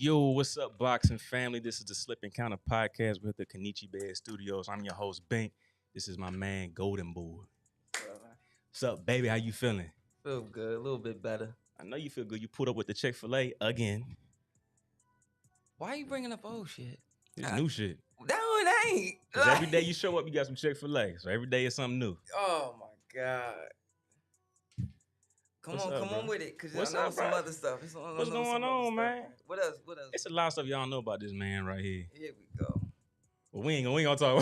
Yo, what's up, boxing family? This is the Slip Encounter podcast with the Kenichi Bey Studios. I'm your host, BINK. This is my man, GOLDENBOY. What's up, baby? How you feeling? Feel good, a little bit better. I know you feel good. You pulled up with the Chick-fil-A again. Why are you bringing up old shit? It's new shit. No, it ain't. 'Cause every day you show up, you got some Chick-fil-A. So every day is something new. Oh my God. Come on with it, cause I know some other stuff. What's going on, man? What else? It's a lot of stuff y'all know about this man right here. Here we go. Well, we ain't gonna talk.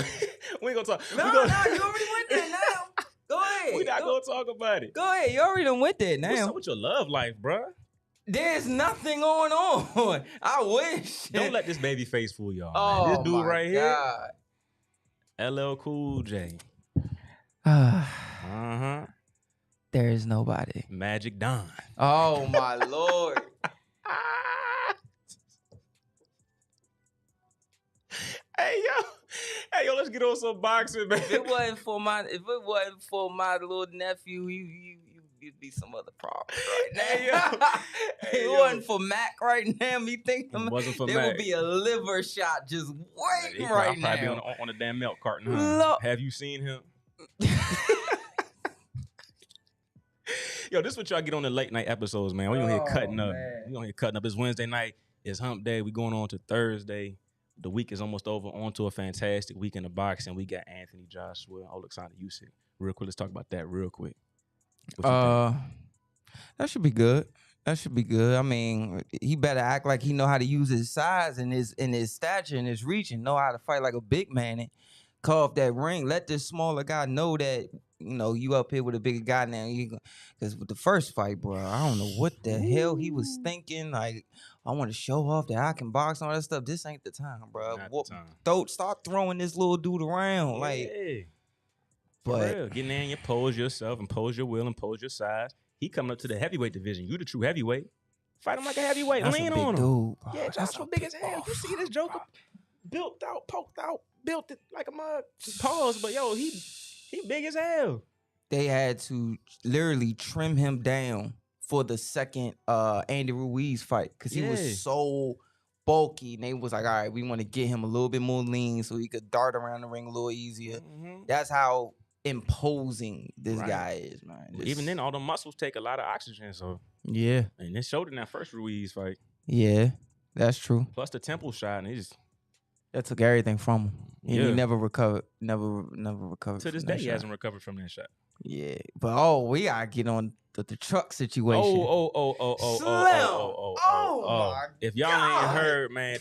we ain't gonna talk. No, you already went there now. Go ahead. We not gonna talk about it. Go ahead. You already done went there now. What's up with your love life, bruh? There's nothing going on. I wish. Don't let this baby face fool y'all. Oh, This dude right God. here, LL Cool J. There is nobody. Magic Don. Oh my Lord. Hey yo, let's get on some boxing, man. If it wasn't for my little nephew, you'd be some other problem right now. Hey, yo. If it wasn't for Mac right now, me thinking wasn't for there Mac. would be a liver shot just waiting He right probably be now. on a damn milk carton. Huh? Look. Have you seen him? Yo, this is what y'all get on the late night episodes, man. We on here cutting up. Man. We on here cutting up. It's Wednesday night. It's hump day. We going on to Thursday. The week is almost over. On to a fantastic week in the boxing. We got Anthony Joshua, Alexander Usyk. Real quick, let's talk about that real quick. That should be good. That should be good. I mean, he better act like he know how to use his size and his stature and his reach and know how to fight like a big man and call off that ring. Let this smaller guy know that, you know, you up here with a bigger guy now. Because with the first fight, bro, I don't know what the hell he was thinking. Like, I want to show off that I can box and all that stuff. This ain't the time, bro. Not the time. Start throwing this little dude around. Yeah. Like, For real. Get in there and you pose yourself and pose your will and pose your size. He coming up to the heavyweight division. You the true heavyweight. Fight him like a heavyweight. That's Lean a big on him. dude, bro. Yeah, Joshua big as hell. You see this Joker? Built out, poked out, built it like a mug. Pause, but yo, he big as hell. They had to literally trim him down for the second Andy Ruiz fight because he was so bulky. And they was like, all right, we want to get him a little bit more lean so he could dart around the ring a little easier. Mm-hmm. That's how imposing this guy is, man. Even then, all the muscles take a lot of oxygen. So yeah, and it showed in that first Ruiz fight. Yeah, that's true. Plus the temple shot, and that took everything from him. And Yeah. he never recovered. Never recovered. To this from day, that he shot. hasn't recovered from that shot. Yeah, but we gotta get on the truck situation. Oh. If y'all ain't heard, man,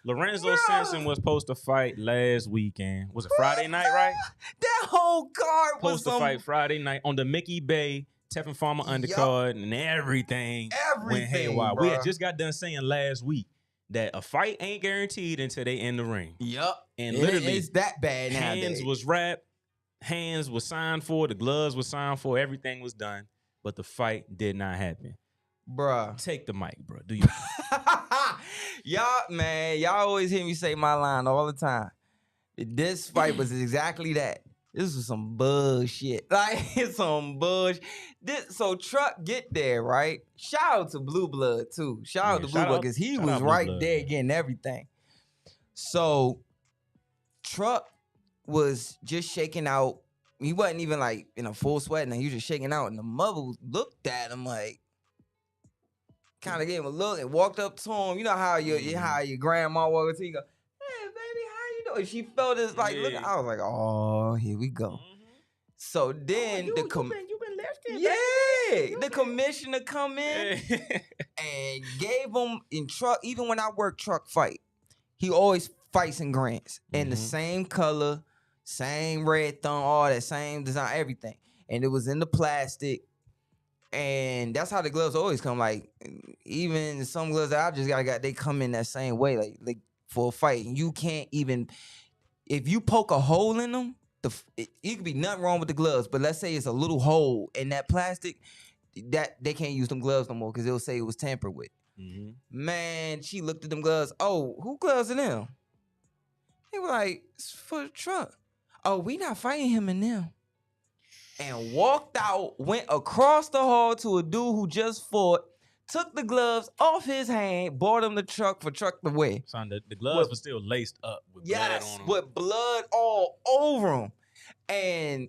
Lorenzo Simpson was supposed to fight last weekend. Was it Friday night, right? That whole card was Supposed to fight Friday night on the Mickey Bey Tevin Farmer undercard and everything went haywire. We had just got done saying last week that a fight ain't guaranteed until they end the ring. Yup. And literally, it's that bad nowadays. hands was wrapped, hands was signed for, the gloves was signed for, everything was done, but the fight did not happen. Bruh. Take the mic, bro. Do you? Y'all always hear me say my line all the time. This fight was exactly that. This was some bullshit. Like, it's some bullshit. So Truck get there, right? Shout out to Blue Blood, too. Shout out to Blue Blood, because he was right there getting everything. So Truck was just shaking out. He wasn't even, like, in a full sweat, and he was just shaking out. And the mother looked at him, like, kind of gave him a look and walked up to him. You know how your grandma walked up to you, go, hey, baby, how you doing? She felt this, like, look. I was like, oh, here we go. So then you've been lifted. Yeah, the commissioner come in and gave him in Truck. Even when I work Truck fight, he always fights in grants in the same color, same red thumb, all that same design, everything. And it was in the plastic. And that's how the gloves always come. Like, even some gloves that I just got, they come in that same way, like for a fight. You can't even, if you poke a hole in them, it could be nothing wrong with the gloves. But let's say it's a little hole in that plastic, that they can't use them gloves no more because they'll say it was tampered with. Man, she looked at them gloves. Oh, who gloves are them? They were like, it's for the Truck. Oh, we not fighting him in them. And walked out, went across the hall to a dude who just fought, took the gloves off his hand, bought him the truck for Truck to wear. Son, the gloves were still laced up with blood on them. With blood all over them. And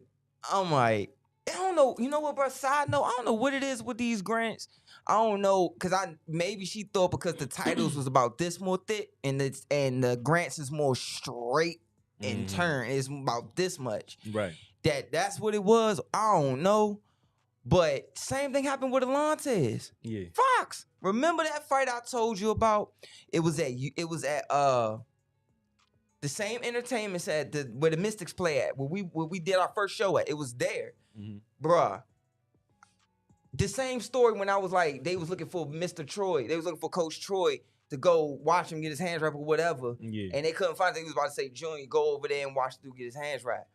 I'm like, I don't know. You know what, bro? Side note, I don't know what it is with these grants. I don't know, because maybe she thought because the titles was about this more thick and the grants is more straight in turn. It's about this much. Right. That's what it was. I don't know. But same thing happened with Alontes. Yeah. Fox. Remember that fight I told you about? It was at the same entertainment set where the Mystics play at, where we did our first show at. It was there. Bruh. The same story when I was like, they was looking for Mr. Troy. They was looking for Coach Troy to go watch him get his hands wrapped or whatever. Yeah. And they couldn't find it. He was about to say, Junior, go over there and watch dude get his hands wrapped.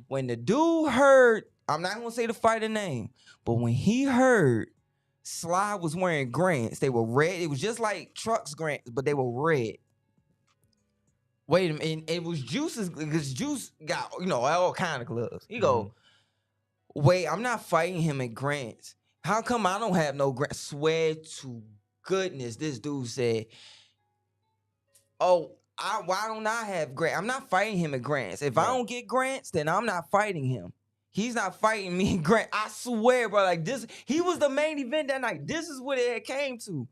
When the dude heard, I'm not going to say the fighter name, but when he heard Sly was wearing grants, they were red. It was just like Truck's grants, but they were red. Wait a minute. And it was Juice's, because Juice got, all kind of gloves. He go, wait, I'm not fighting him at grants. How come I don't have no grants? Swear to goodness, this dude said, why don't I have grants? I'm not fighting him at grants. If I don't get grants, then I'm not fighting him. He's not fighting me in grants. I swear, bro, like this, he was the main event that night. This is what it came to.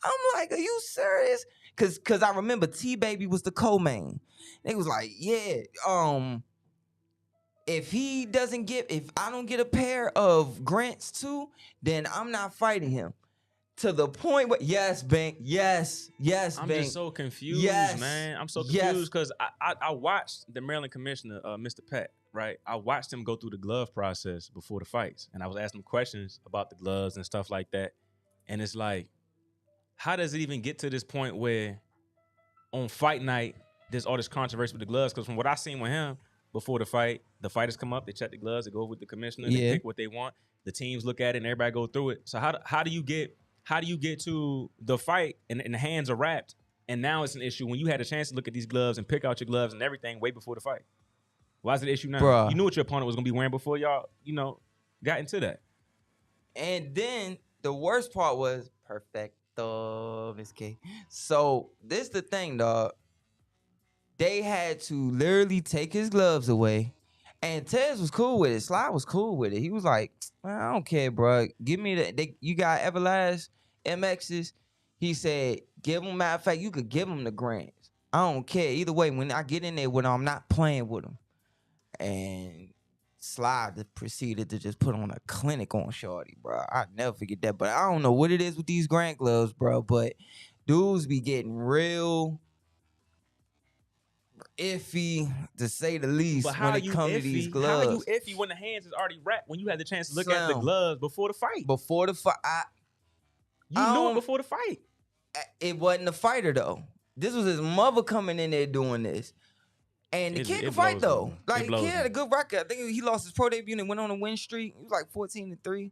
I'm like, are you serious? Cause I remember T-Baby was the co-main. They was like, yeah, if I don't get a pair of grants too, then I'm not fighting him. To the point where, yes, BINK, yes, I'm BINK. just so confused, man. I'm so confused because I watched the Maryland commissioner, Mr. Peck, right? I watched him go through the glove process before the fights, and I was asking him questions about the gloves and stuff like that. And it's like, how does it even get to this point where on fight night there's all this controversy with the gloves? Because from what I seen with him before the fight, the fighters come up, they check the gloves, they go with the commissioner, they pick what they want. The teams look at it, and everybody go through it. So how do you get to the fight and the hands are wrapped, and now it's an issue when you had a chance to look at these gloves and pick out your gloves and everything way before the fight? Why is it an issue now? Bruh. You knew what your opponent was going to be wearing before y'all, got into that. And then the worst part was perfecto, Miss K. So this the thing, dog. They had to literally take his gloves away. And Tez was cool with it. Sly was cool with it. He was like, I don't care, bro. Give me you got Everlast MXs. He said, give him, matter of fact, you could give him the grants. I don't care. Either way, when I get in there with him, I'm not playing with him. And Sly proceeded to just put on a clinic on Shorty, bro. I'll never forget that. But I don't know what it is with these grant gloves, bro. But dudes be getting real iffy, to say the least, when it comes to these gloves. How are you iffy when the hands is already wrapped, when you had the chance to look at the gloves before the fight? Before the fight. You knew it before the fight. It wasn't the fighter, though. This was his mother coming in there doing this. And the kid could fight, though. Like, the kid had a good record. I think he lost his pro debut and went on a win streak. He was like 14-3.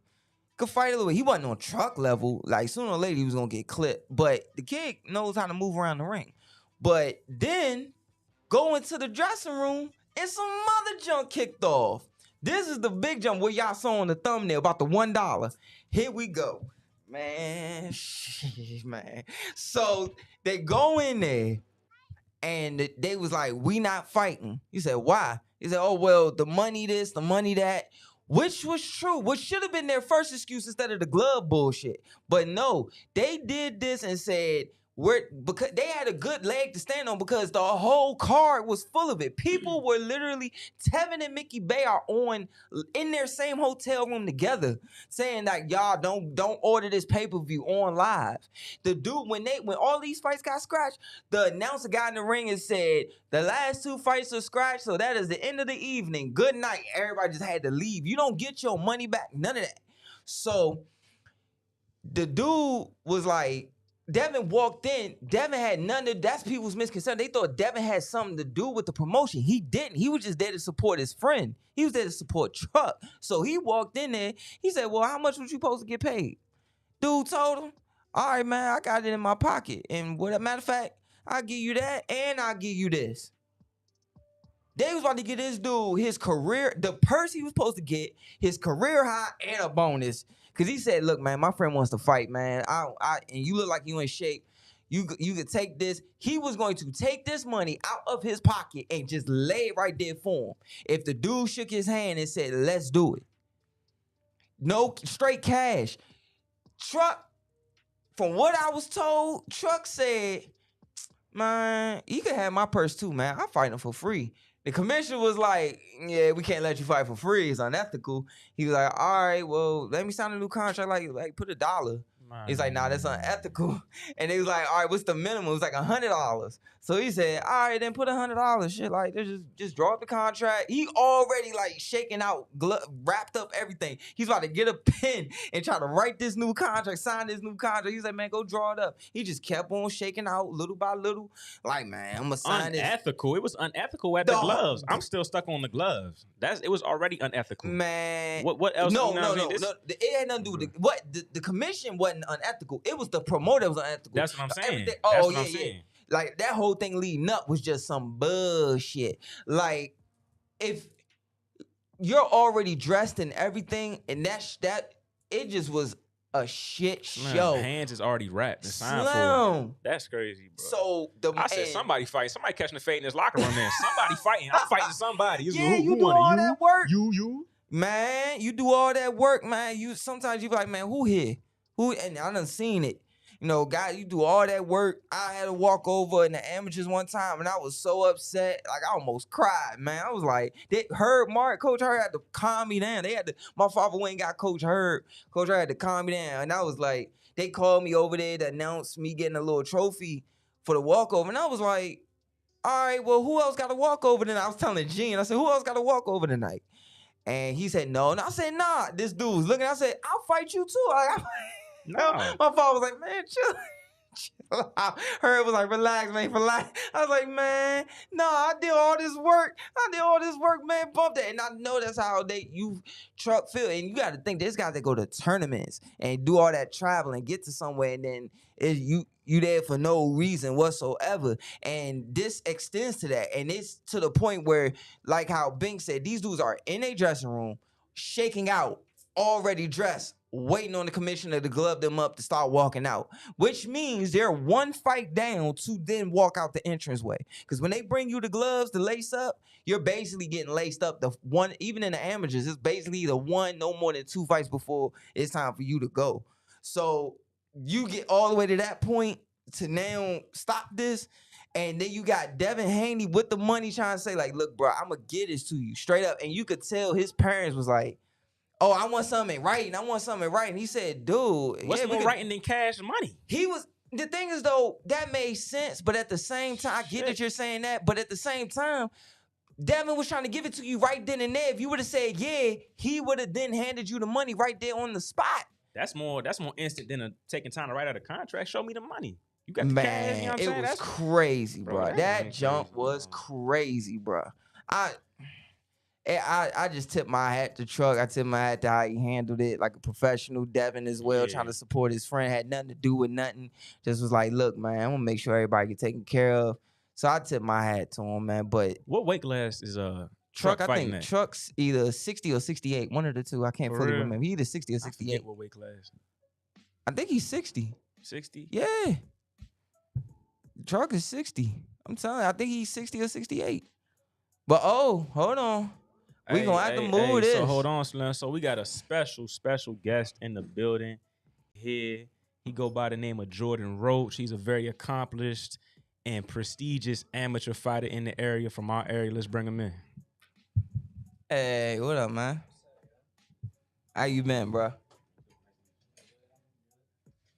Could fight a little bit. He wasn't on truck level. Like, sooner or later, he was going to get clipped. But the kid knows how to move around the ring. But then go into the dressing room and some other junk kicked off. This is the big jump where y'all saw on the thumbnail about the $1. Here we go. Man, man. So they go in there and they was like, we not fighting. He said, why? He said, oh, well, the money this, the money that, which was true, which should have been their first excuse instead of the glove bullshit. But no, they did this and said, because they had a good leg to stand on because the whole card was full of it. People were literally, Tevin and Mickey Bey are in their same hotel room together, saying that y'all don't order this pay-per-view on live. The dude, when all these fights got scratched, the announcer got in the ring and said, the last 2 fights are scratched, so that is the end of the evening. Good night. Everybody just had to leave. You don't get your money back. None of that. So the dude was like, Devin walked in. Devin had none of that's people's misconception. They thought Devin had something to do with the promotion. He didn't. He was just there to support his friend. He was there to support Truck. So he walked in there. He said, well, how much was you supposed to get paid? Dude told him, all right, man, I got it in my pocket. And matter of fact, I'll give you that and I'll give you this. They was about to get this dude his career, the purse he was supposed to get, his career high and a bonus. Because he said, look, man, my friend wants to fight, man. And you look like you in shape. You could take this. He was going to take this money out of his pocket and just lay it right there for him. If the dude shook his hand and said, let's do it. No, straight cash. Truck, from what I was told, Truck said, man, you can have my purse too, man. I'm fighting for free. The commissioner was like, yeah, we can't let you fight for free. It's unethical. He was like, all right, well, let me sign a new contract. Like put $1. He's like, nah, that's unethical. And he was like, all right, what's the minimum? It was like $100. So he said, all right, then put $100. Shit, like, just draw up the contract. He already like shaking out, wrapped up everything. He's about to get a pen and try to write this new contract, sign this new contract. He's like, man, go draw it up. He just kept on shaking out little by little. Like, man, I'm gonna sign this. Unethical. It was unethical at the gloves. I'm still stuck on the gloves. It was already unethical. Man, what else? No. It had nothing to do with what the commission wasn't unethical. It was the promoter that was unethical. That's what I'm saying. Yeah. Like that whole thing leading up was just some bullshit. Like if you're already dressed and everything, and that it just was a shit show. Hands is already wrapped and signed for. That's crazy, bro. So I said somebody fight. Somebody catching the fade in his locker room. Man, somebody fighting. I'm fighting somebody. Yeah, you do all that work. You. Man, you do all that work, man. Sometimes you be like, man, who here? Who? And I done seen it. You know, guys, you do all that work. I had to walk over in the amateurs one time, and I was so upset. Like, I almost cried, man. I was like, Coach Herb had to calm me down. My father went and got Coach Herb. Coach Herb had to calm me down. And I was like, they called me over there to announce me getting a little trophy for the walkover. And I was like, all right, well, who else got a walkover tonight? I was telling Gene, I said, who else got a walkover tonight? And he said, no. And I said, nah. This dude was looking. I said, I'll fight you too. No. My father was like, man, chill out. Herb was like, relax, man, relax. I was like, man, no, I did all this work. Man, bump that. And I know that's how you truck feel. And you got to think, there's guys that go to tournaments and do all that travel and get to somewhere, and then you there for no reason whatsoever. And this extends to that. And it's to the point where, like how BINK said, these dudes are in a dressing room, shaking out, already dressed, waiting on the commissioner to glove them up to start walking out, which means they're one fight down to then walk out the entranceway. Because when they bring you the gloves to lace up, you're basically getting laced up. The one, even in the amateurs, it's basically the one, no more than 2 fights before it's time for you to go. So you get all the way to that point to now stop this. And then you got Devin Haney with the money trying to say, like, look, bro, I'm going to get this to you straight up. And you could tell his parents was like, oh, I want something in writing. He said, dude. What's more writing than cash and money? The thing is, though, that made sense. But at the same time, I get that you're saying that. But at the same time, Devin was trying to give it to you right then and there. If you would have said, yeah, he would have then handed you the money right there on the spot. That's more instant than taking time to write out a contract. Show me the money. You got the cash, you know what I'm saying? It was crazy, bro. That jump was crazy, bro. I just tipped my hat to Truck. I tipped my hat to how he handled it, like a professional. Devin as well, trying to support his friend. Had nothing to do with nothing. Just was like, look, man, I'm gonna make sure everybody get taken care of. So I tipped my hat to him, man. But what weight class is Truck? I think Truck's either 60 or 68. One of the two. I can't fully remember. He either 60 or 68. I forget what weight class. I think he's 60. 60? Yeah. Truck is 60. I'm telling you, I think he's 60 or 68. But hold on. We gonna have to move this. So hold on, Slim. So we got a special guest in the building here. He go by the name of Jordan Roach. He's a very accomplished and prestigious amateur fighter in the area, from our area. Let's bring him in. Hey, what up, man? How you been, bro?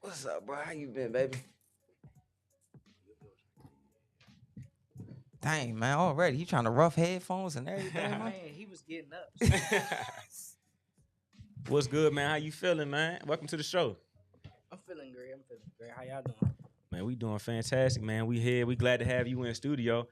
What's up, bro? How you been, baby? Dang, man, already. He trying to rough headphones and everything, man. He was getting up. What's good, man? How you feeling, man? Welcome to the show. I'm feeling great. How y'all doing? Man, we doing fantastic, man. We here. We glad to have you in studio.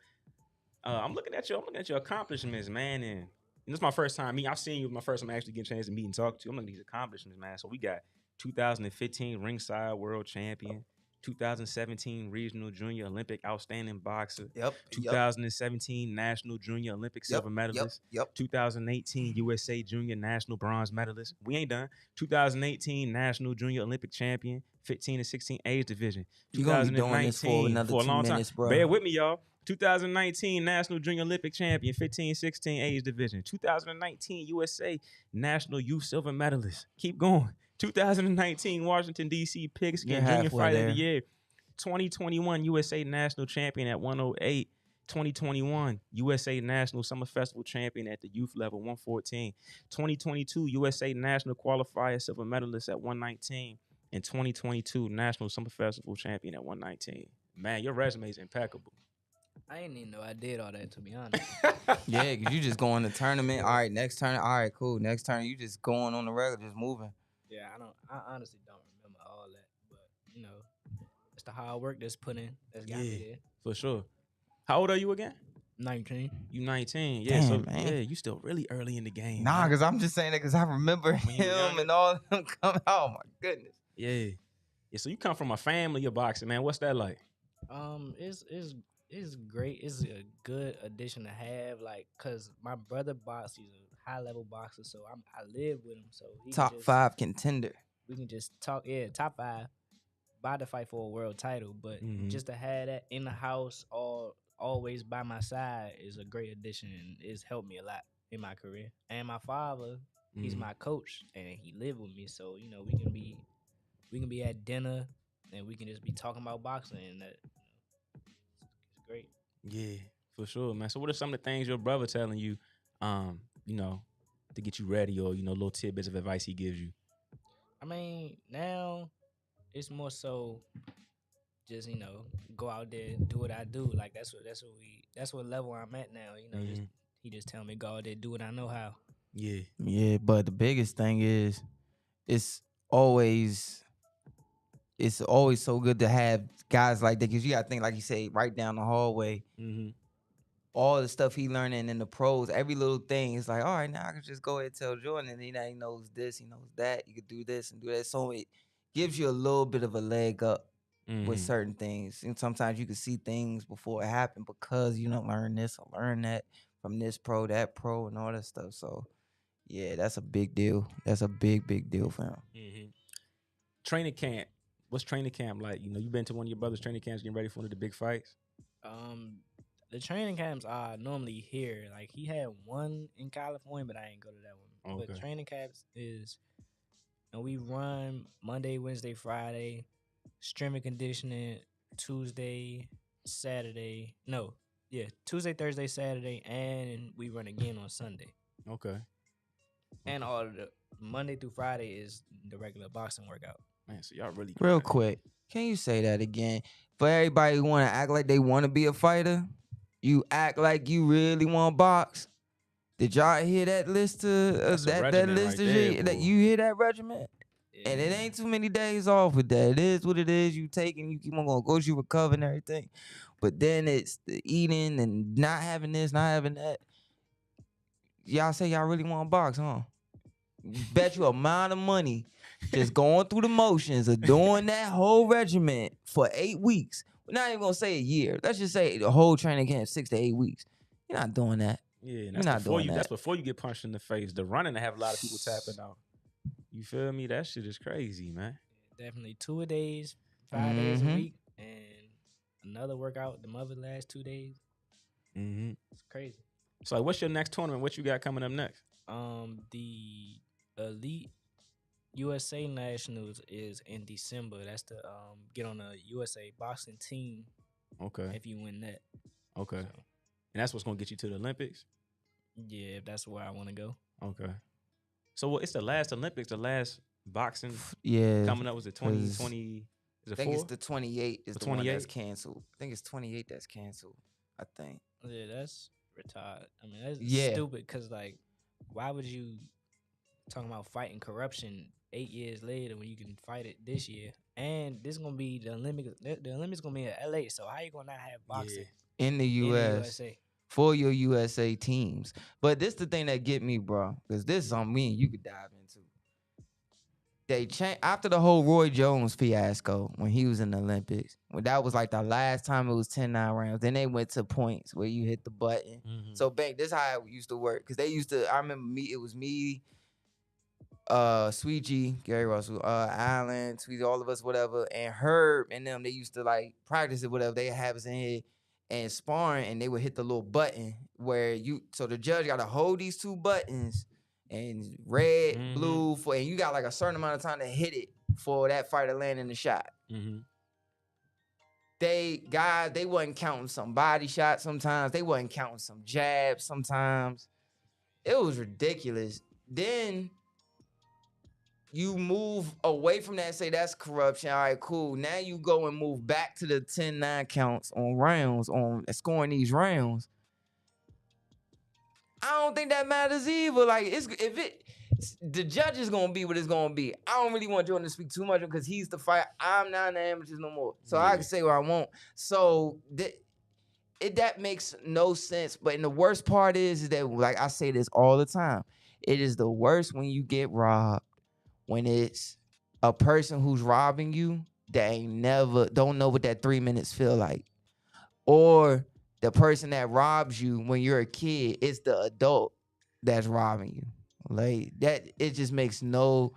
I'm looking at your accomplishments, man. And this is my first time meeting. I've seen you. My first time actually getting a chance to meet and talk to you. I'm looking at these accomplishments, man. So we got 2015 ringside world champion, 2017 Regional Junior Olympic Outstanding Boxer. Yep. 2017 National Junior Olympic Silver Medalist. Yep. 2018 USA Junior National Bronze Medalist. We ain't done. 2018 National Junior Olympic Champion, 15 and 16 age division. You're going to be doing this for another 2 minutes, bro. Bear with me, y'all. 2019 National Junior Olympic Champion, 15-16 age division. 2019 USA National Youth Silver Medalist. Keep going. 2019 Washington, D.C. Pigskin Junior Fighter of the Year. 2021 USA National Champion at 108. 2021 USA National Summer Festival Champion at the youth level, 114. 2022 USA National Qualifier Silver Medalist at 119. And 2022 National Summer Festival Champion at 119. Man, your resume is impeccable. I didn't even know I did all that, to be honest. Yeah, because you just go in the tournament. All right, next turn. All right, cool. Next turn, you just going on the regular, just moving. Yeah, I honestly don't remember all that. But, you know, it's the hard work that's put in that's got me there. For sure. How old are you again? 19. You 19. Yeah, Damn, so man. yeah, you still really early in the game. Nah, man. because I'm just saying that because I remember When you were him younger? and all of them coming. Oh, my goodness. Yeah. Yeah, so you come from a family of boxing, man. What's that like? It's great. It's a good addition to have, like, cause my brother boxes. He's a high level boxer, so I live with him. So he Top can just, 5 contender. We can just talk. Yeah, top 5. About to fight for a world title, but just to have that in the house or always by my side is a great addition, and it's helped me a lot in my career. And my father, he's my coach, and he lived with me, so you know we can be at dinner and we can just be talking about boxing, and that it's great. Yeah, for sure, man. So what are some of the things your brother telling you, you know, to get you ready, or, you know, little tidbits of advice he gives you? I mean, now it's more so just, you know, go out there and do what I do. Like that's what level I'm at now. You know, he just tell me go out there, do what I know how. Yeah. Yeah, but the biggest thing is it's always so good to have guys like that, because you got to think, like you say, right down the hallway. All the stuff he learning in the pros, every little thing is like, all right, now I can just go ahead and tell Jordan, and he knows this, he knows that. You could do this and do that. So it gives you a little bit of a leg up with certain things. And sometimes you can see things before it happened because you don't learn this or learn that from this pro, that pro, and all that stuff. So, yeah, that's a big deal. That's a big, big deal for him. Training camp. What's training camp like? You know, you've been to one of your brother's training camps getting ready for one of the big fights? The training camps are normally here. Like, he had one in California, but I ain't go to that one. Okay. But training camps is, and we run Monday, Wednesday, Friday, strength and conditioning Tuesday, Saturday. No, yeah, Tuesday, Thursday, Saturday, and we run again on Sunday. Okay. And all of the Monday through Friday is the regular boxing workout. Man, so y'all really Real quick, can you say that again? For everybody who want to act like they want to be a fighter, you act like you really want to box. Did y'all hear that list of that list that you hear that regiment? Yeah. And it ain't too many days off with that. It is what it is. You take and you keep on going, goes you recover and everything. But then it's the eating and not having this, not having that. Y'all say y'all really want to box, huh? Bet you amount of money just going through the motions of doing that whole regiment for 8 weeks. We're not even gonna say a year. Let's just say the whole training camp, 6 to 8 weeks. You're not doing that. Yeah, and you're not doing that. That's before you get punched in the face. The running to have a lot of people tapping out. You feel me? That shit is crazy, man. Definitely 2 days, 5 days a week, and another workout the other last 2 days. It's crazy. So, like, what's your next tournament? What you got coming up next? The Elite USA Nationals is in December. That's to get on a USA boxing team. Okay. If you win that. Okay. So, and that's what's gonna get you to the Olympics? Yeah, that's where I want to go. Okay. So it's the last Olympics, the last boxing. Yeah. Coming up, was it 2020? Is it I think it's the 28 is the 28? one that's canceled. I think it's 28 that's canceled. I think. Yeah, that's retarded. I mean, that's stupid because, like, why would you talking about fighting corruption 8 years later when you can fight it this year? And this is gonna be the Olympics. The Olympics gonna be in LA. So how you gonna not have boxing in the US for your USA teams? But this the thing that get me, bro, because this is on me. You could dive into. they changed after the whole Roy Jones fiasco when he was in the Olympics. When that was like the last time it was 10-9 rounds. Then they went to points where you hit the button. So BINK, this is how it used to work. Cause they used to, I remember it was me, Sweet G, Gary Russell, Allen, Tweety, all of us, whatever, and Herb and them, they used to like practice it, whatever. They have us in here and sparring, and they would hit the little button where so the judge got to hold these two buttons and red, blue, and you got like a certain amount of time to hit it for that fighter landing the shot. They wasn't counting some body shots sometimes. They wasn't counting some jabs sometimes. It was ridiculous. Then you move away from that and say that's corruption. All right, cool. Now you go and move back to the 10-9 counts on rounds, on scoring these rounds. I don't think that matters either. Like, the judge is gonna be what it's gonna be. I don't really want Jordan to speak too much because he's the fight. I'm not in the amateurs no more, so I can say what I want. So that makes no sense. But the worst part is that, like I say this all the time, it is the worst when you get robbed. When it's a person who's robbing you that don't know what that 3 minutes feel like, or the person that robs you when you're a kid, it's the adult that's robbing you. Like that, it just makes no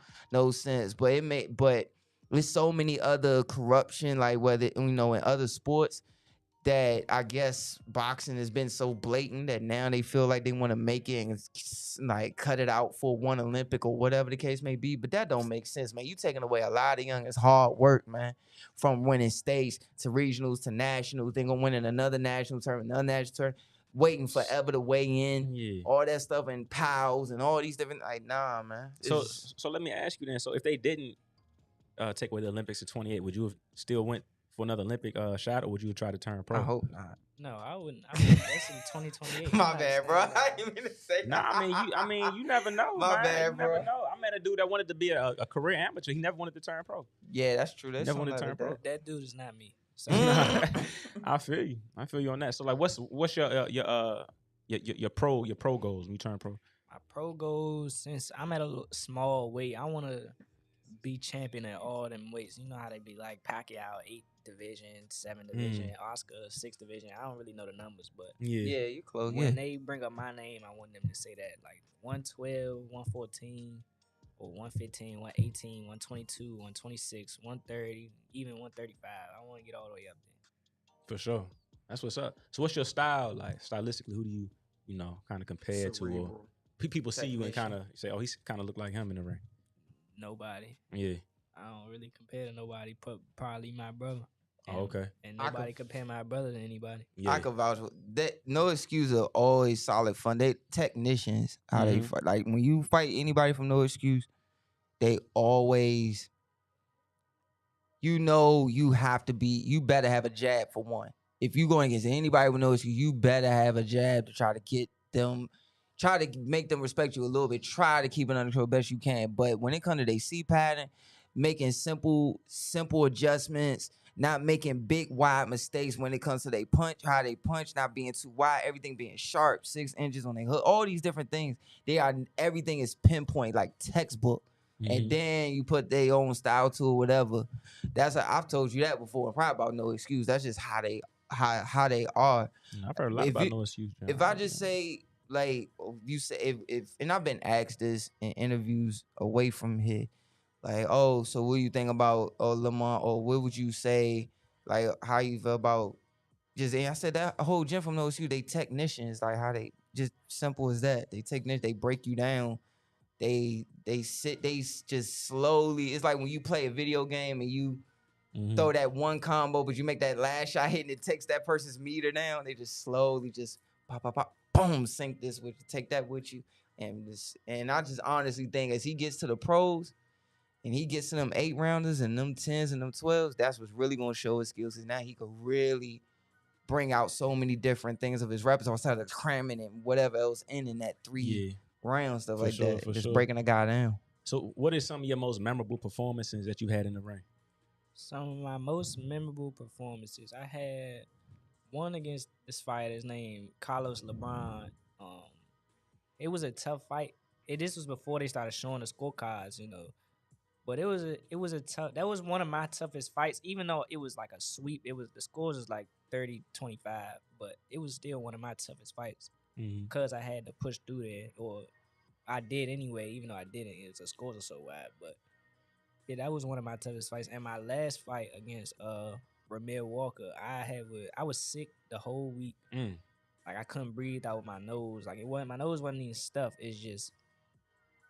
sense. But there's so many other corruption, like whether in other sports, that I guess boxing has been so blatant that now they feel like they want to make it and like cut it out for one Olympic or whatever the case may be. But that don't make sense, man. You taking away a lot of youngins' hard work, man, from winning states to regionals to nationals. They gonna win in another national tournament, another national tournament, waiting forever to weigh in, all that stuff, and pals and all these different, like, nah, man. So let me ask you then. So if they didn't take away the Olympics in 28, would you have still went for another Olympic shot, or would you try to turn pro? I hope not. No, I wouldn't. That's in 2028. My bad, bro. I didn't mean to say that. I mean, you never know. My bad, bro. You never know. I met a dude that wanted to be a career amateur. He never wanted to turn pro. Yeah, that's true. That's never wanted to turn pro. That dude is not me. So. I feel you. I feel you on that. So, like, what's your pro goals when you turn pro? My pro goals, since I'm at a small weight, I want to be champion at all them weights. You know how they be like Pacquiao, 8 division, 7 division, Oscar, 6 division. I don't really know the numbers, but yeah, you close. When they bring up my name, I want them to say that, like 112, 114, or 115, 118, 122, 126, 130, even 135. I want to get all the way up there. For sure. That's what's up. So what's your style like? Stylistically, who do you kind of compare to? Or people see you and kind of say, oh, he kind of look like him in the ring. Nobody. Yeah. I don't really compare to nobody. Probably my brother. And, okay. And nobody compare my brother to anybody. Yeah. I can vouch for that. No Excuse are always solid fun. They technicians, how they fight. Like when you fight anybody from No Excuse, they always, you better have a jab for one. If you going against anybody with No Excuse, you better have a jab to try to get them. Try to make them respect you a little bit. Try to keep it under control best you can. But when it comes to their C pattern, making simple adjustments, not making big, wide mistakes when it comes to their punch, how they punch, not being too wide, everything being sharp, 6 inches on their hook, all these different things. Everything is pinpoint, like textbook. And then you put their own style to it, whatever. I've told you that before, and probably about No Excuse. That's just how they are. I've heard a lot about No Excuse. If I just say, like you say, if and I've been asked this in interviews away from here, like, oh, so what do you think about Lamont, or what would you say, like how you feel about just? And I said that whole gym from No Excuse, they technicians, like how they just simple as that. They technicians, they break you down. They just slowly. It's like when you play a video game and you throw that one combo, but you make that last shot hit and it takes that person's meter down. They just slowly just pop. Boom, sync this with you, take that with you. And I just honestly think as he gets to the pros and he gets to them 8-rounders and them 10s and them 12s, that's what's really going to show his skills. And now he could really bring out so many different things of his repertoire instead of cramming and whatever else in that 3 round stuff like that. Just breaking a guy down. So what is some of your most memorable performances that you had in the ring? Some of my most memorable performances, I had one against this fighter's name, Carlos LeBron. It was a tough fight. This was before they started showing the scorecards, But it was a tough. That was one of my toughest fights, even though it was like a sweep. It was the scores was like 30-25, but it was still one of my toughest fights because I had to push through there, or I did anyway, even though I didn't. It's the scores are so wide, but yeah, that was one of my toughest fights. And my last fight against Ramil Walker, I was sick the whole week. Like I couldn't breathe out with my nose. Like my nose wasn't even stuffed. It's just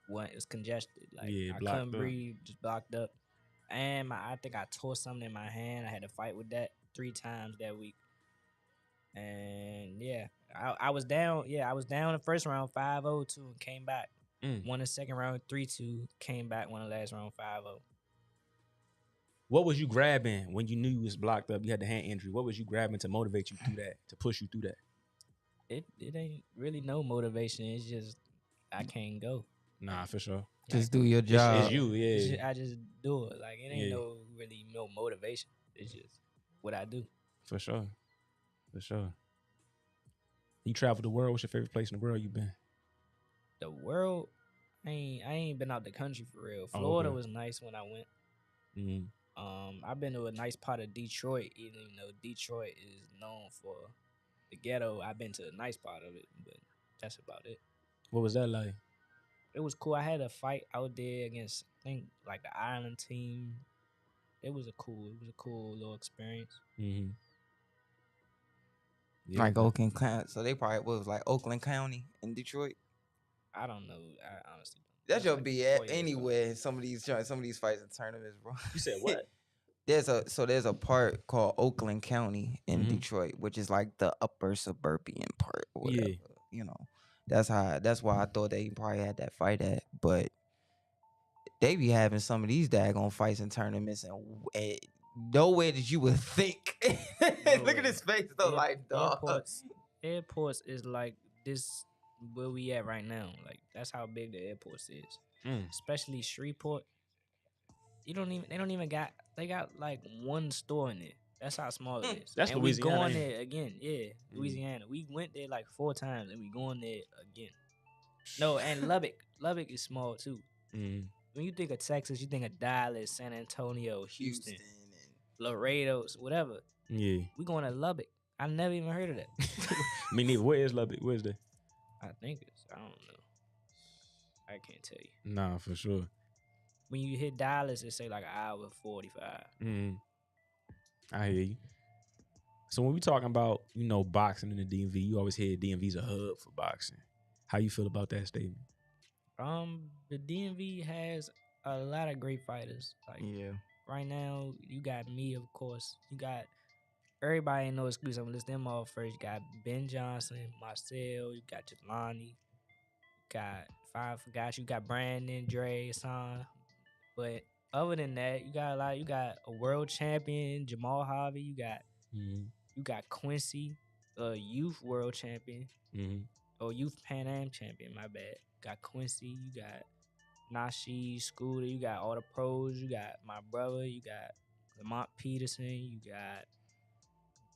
it was congested. Like I couldn't breathe, just blocked up. And I think I tore something in my hand. I had to fight with that 3 times that week. And yeah, I was down. Yeah, I was down the first round 5-0 and came back. Won the second round 3-2, came back, won the last round 5-0. What was you grabbing when you knew you was blocked up? You had the hand injury. What was you grabbing to motivate you through that, to push you through that? It ain't really no motivation. It's just I can't go. Nah, for sure. Just do your job. It's you, yeah. I just do it. Like it ain't no motivation. It's just what I do. For sure. You traveled the world. What's your favorite place in the world you been? The world, I ain't been out the country for real. Florida was nice when I went. I've been to a nice part of Detroit, even though Detroit is known for the ghetto. I've been to a nice part of it, but that's about it. What was that like? It was cool. I had a fight out there against, I think, like the Island team. It was a cool little experience. Yeah, like Oakland County. So they probably was like Oakland County in Detroit. I don't know. I honestly don't. That should be at anywhere. Some of these fights and tournaments, bro. You said what? There's a part called Oakland County in Detroit, which is like the upper suburban part or whatever. Yeah. You know. That's why I thought they probably had that fight at. But they be having some of these daggone fights and tournaments and nowhere that you would think. Look at his face though, like dog. Airports is like this where we at right now. Like that's how big the airports is. Especially Shreveport. They got like one store in it. That's how small it is. That's and Louisiana. We going there again. Yeah, Louisiana. We went there like 4 times and we going there again. No, and Lubbock. Lubbock is small too. When you think of Texas, you think of Dallas, San Antonio, Houston Laredo, whatever. Yeah. We going to Lubbock. I never even heard of that. Me neither. Where is Lubbock? Where's that? I don't know. I can't tell you. Nah, for sure. When you hit Dallas, it say like 1:45. I hear you. So when we talking about, boxing in the DMV, you always hear DMV's a hub for boxing. How you feel about that statement? The DMV has a lot of great fighters. Like right now, you got me, of course. You got everybody in no excuse. I'm gonna list them all first. You got Ben Johnson, Marcel, you got Jelani, you got Brandon, Dre, Hassan. But other than that, you got a world champion, Jamal Harvey. You got Quincy, a youth world champion, or youth Pan Am champion. My bad. Got Quincy. You got Nashi, Scooter. You got all the pros. You got my brother. You got Lamont Peterson. You got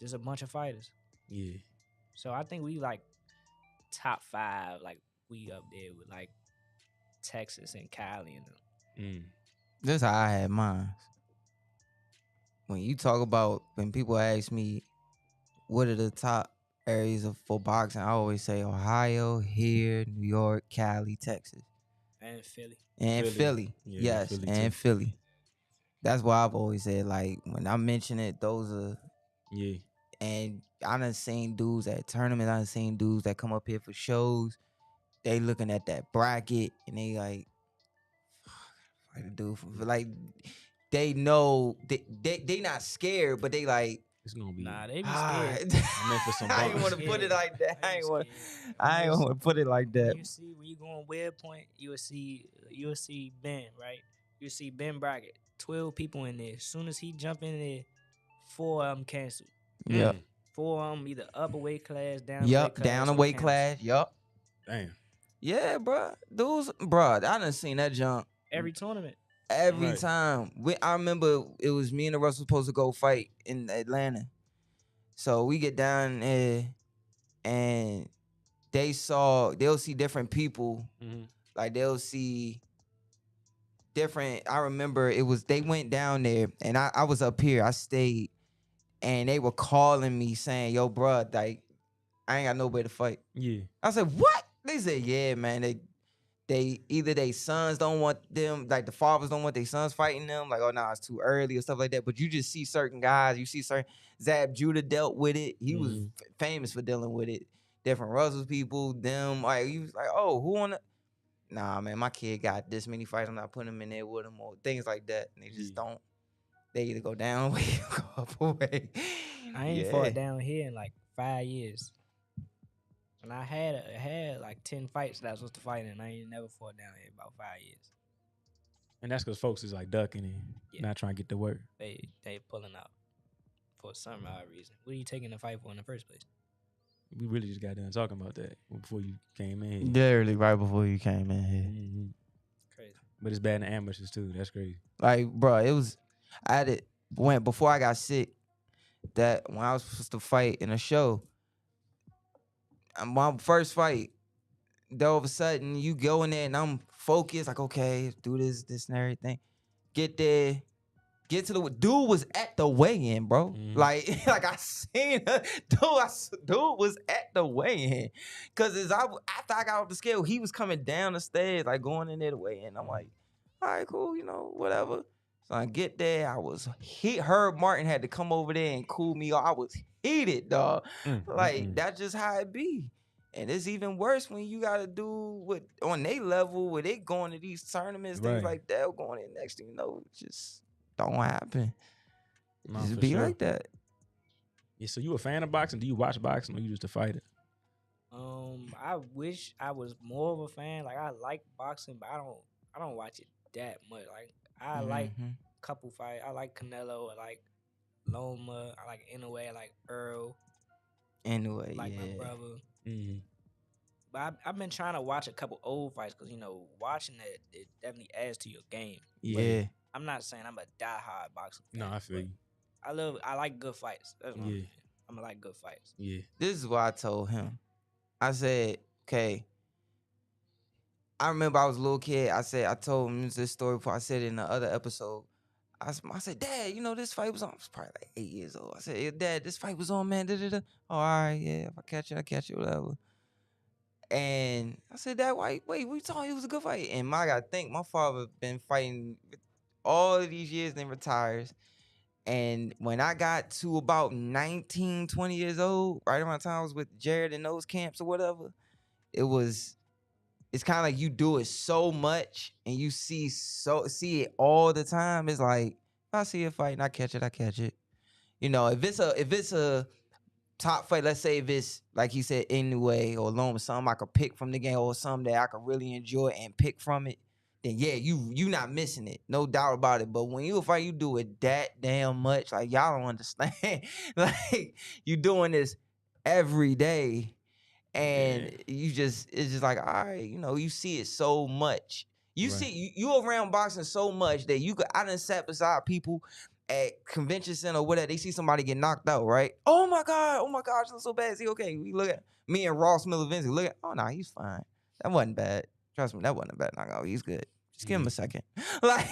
just a bunch of fighters. Yeah. So I think we like top 5. Like we up there with like Texas and Cali and them. This is how I had mine. When you talk about, when people ask me what are the top areas for boxing, I always say Ohio, here, New York, Cali, Texas. And Philly. And Philly. Yeah, yes, Philly and too. Philly. That's why I've always said, like, when I mention it, those are... Yeah. And I done seen dudes at tournaments, I done seen dudes that come up here for shows. They looking at that bracket, and they like... Like they know they not scared, but they like it's gonna be. Nah, they be scared. I'm in for some I ain't want to put it like that. I ain't want to put it like that. You see, when you go on Web Point, you'll see Ben, right? You'll see Ben Brackett, 12 people in there. As soon as he jump in there, 4 of them cancel. Yep. 4 of them either up a weight class, down. Down a weight class. Yup. Damn. Yeah, bro. Dudes, bro. I done seen that jump. Every tournament. Every time. I remember it was me and the Russell supposed to go fight in Atlanta. So we get down there and they'll see different people. Like they'll see different. I remember they went down there, and I was up here. I stayed, and they were calling me saying, "Yo, bro, like I ain't got nobody to fight." Yeah. I said, "What?" They said, "Yeah, man. They either they sons don't want them, like the fathers don't want their sons fighting them, like, oh no, it's too early or stuff like that." But you just see certain guys, you see certain Zab Judah dealt with it. He was famous for dealing with it. Different Russell's people, them, like he was like, oh, who on the nah, man, my kid got this many fights. I'm not putting him in there with him or things like that. And they just don't. They either go down way or go up away. I ain't fought down here in like 5 years. And I had like 10 fights that I was supposed to fight in. I ain't never fought down here in about 5 years. And that's because folks is like ducking and not trying to get to work. They pulling out for some odd reason. What are you taking the fight for in the first place? We really just got done talking about that before you came in here. Literally right before you came in here. Mm-hmm. Crazy. But it's bad in amateurs too. That's crazy. Like, bro, I had it before I got sick, that when I was supposed to fight in a show, my first fight, then all of a sudden you go in there and I'm focused, like, okay, do this and everything. Get there. Get to the dude was at the weigh-in, bro. Like I seen her. Dude was at the weigh-in. Cause after I got off the scale, he was coming down the stairs, like going in there to weigh in. I'm like, all right, cool, whatever. So I get there, I was hit. Herb Martin had to come over there and cool me off. I was heated, dog. That's just how it be. And it's even worse when you gotta do on their level, where they going to these tournaments, things like that, going in next thing you know, just don't happen. No, just be like that. Yeah, so you a fan of boxing? Do you watch boxing or you just a fighter? I wish I was more of a fan. Like I like boxing, but I don't watch it that much. Like I like a couple fights. I like Canelo. I like Loma. I like Inoue. I like Earl. Anyway, like my brother. But I've been trying to watch a couple old fights because watching it definitely adds to your game. Yeah. But I'm not saying I'm a diehard boxing fan. No, I feel you. I like good fights. That's what I'm gonna like good fights. Yeah. This is what I told him. I said, okay. I remember I was a little kid. I told him this story before. I said it in the other episode. I said, Dad, this fight was on. I was probably like 8 years old. I said, hey, Dad, this fight was on, man. Da-da-da. Oh, all right, yeah. If I catch it, whatever. And I said, Dad, wait, what you talking? It was a good fight. And I gotta think, my father been fighting all of these years and then retires. And when I got to about 19, 20 years old, right around the time I was with Jared in those camps or whatever, it's kind of like you do it so much and you see it all the time. It's like, if I see a fight and I catch it, I catch it. If it's a top fight, let's say if it's, like he said, Inoue or Loma, something I could pick from the game or something that I could really enjoy and pick from it, then yeah, you not missing it, no doubt about it. But when you fight, you do it that damn much, like y'all don't understand. Like you doing this every day, and it's just like, all right, you see it so much. See you around boxing so much that I done sat beside people at convention center or whatever. They see somebody get knocked out, right? Oh my gosh, it looks so bad. Is he okay? We look at me and Ross Miller Vinci. Look at, oh no, he's fine. That wasn't bad. Trust me, that wasn't a bad knockout. He's good. Just give him a second. Like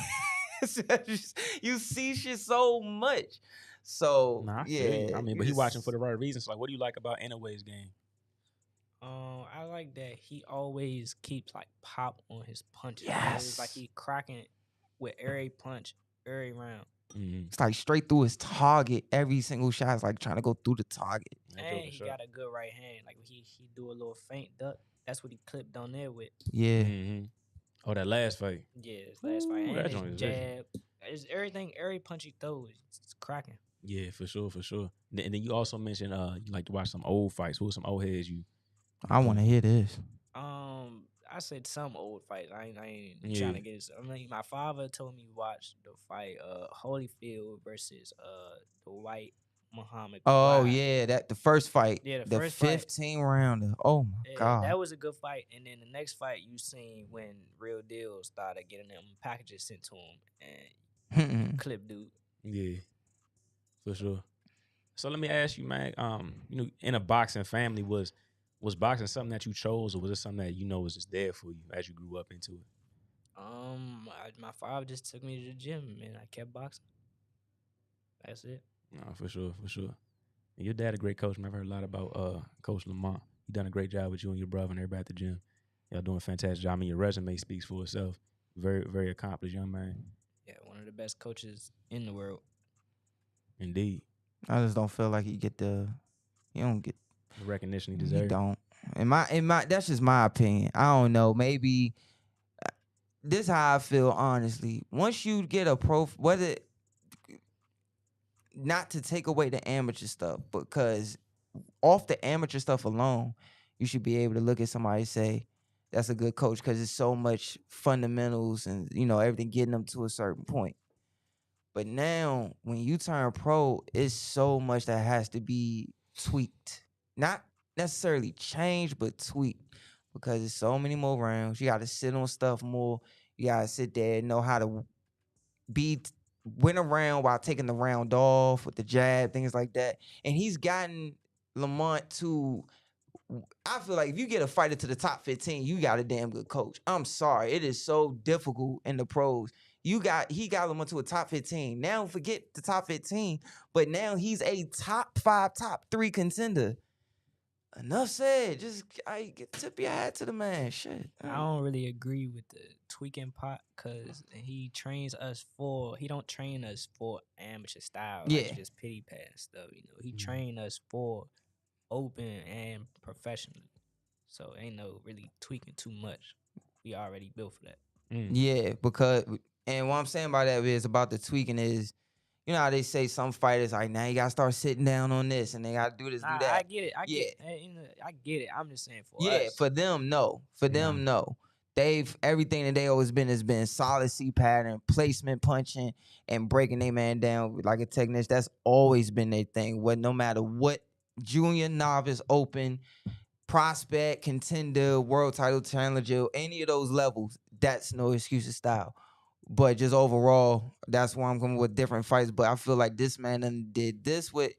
you see shit so much. So I mean, he watching for the right reasons. So, like, what do you like about Inoue's game? I like that he always keeps like pop on his punches. Yes. It's like he cracking with every punch, every round. It's like straight through his target. Every single shot is like trying to go through the target. And he got a good right hand. Like he do a little feint duck. That's what he clipped on there with. Yeah. Oh, that last fight. Yeah, his last fight. And his jab. It's everything. Every punch he throws, it's cracking. Yeah, for sure. And then you also mentioned you like to watch some old fights. Who are some old heads you? I want to hear this. I said some old fights. I ain't trying to get it. I mean, my father told me to watch the fight Holyfield versus the white Muhammad. Oh yeah, the first fight. Yeah, the first 15 rounder. Oh my god, that was a good fight. And then the next fight you seen when Real Deal started getting them packages sent to him and clip dude. Yeah, for sure. So let me ask you, man. In a boxing family, was boxing something that you chose, or was it something that was just there for you as you grew up into it? My father just took me to the gym, and I kept boxing. That's it. No, for sure, for sure. And your dad a great coach. Man, I've heard a lot about Coach Lamont. He done a great job with you and your brother and everybody at the gym. Y'all doing a fantastic job. I mean, your resume speaks for itself. Very, very accomplished young man. Yeah, one of the best coaches in the world. Indeed. I just don't feel like he don't get The recognition he deserves. He don't. In my that's just my opinion. I don't know. Maybe this is how I feel honestly. Once you get a whether not to take away the amateur stuff, because off the amateur stuff alone, you should be able to look at somebody and say, that's a good coach, because it's so much fundamentals and, everything getting them to a certain point. But now, when you turn pro, it's so much that has to be tweaked. Not necessarily changed, but tweaked. Because there's so many more rounds. You got to sit on stuff more. You got to sit there and know how to win a round while taking the round off with the jab, things like that. And he's gotten Lamont to, I feel like if you get a fighter to the top 15, you got a damn good coach. I'm sorry. It is so difficult in the pros. He got Lamont to a top 15. Now forget the top 15, but now he's a top 5, top 3 contender. Enough said. Just tip your hat to the man. Shit. I don't really agree with the tweaking part, because he don't train us for amateur style. Like just pity pass stuff. He train us for open and professional. So ain't no really tweaking too much. We already built for that. Yeah, and what I'm saying by that is about the tweaking is, you know how they say some fighters like, now you gotta start sitting down on this and they gotta do this, do that. I get it. I get it. I'm just saying for us. For them, no. For them, no. Everything that they always been has been solid C pattern, placement punching, and breaking their man down like a technician. That's always been their thing. No matter what, junior, novice, open, prospect, contender, world title, challenger, any of those levels, that's no excuses style. But just overall, that's why I'm coming with different fights. But I feel like this man done did this with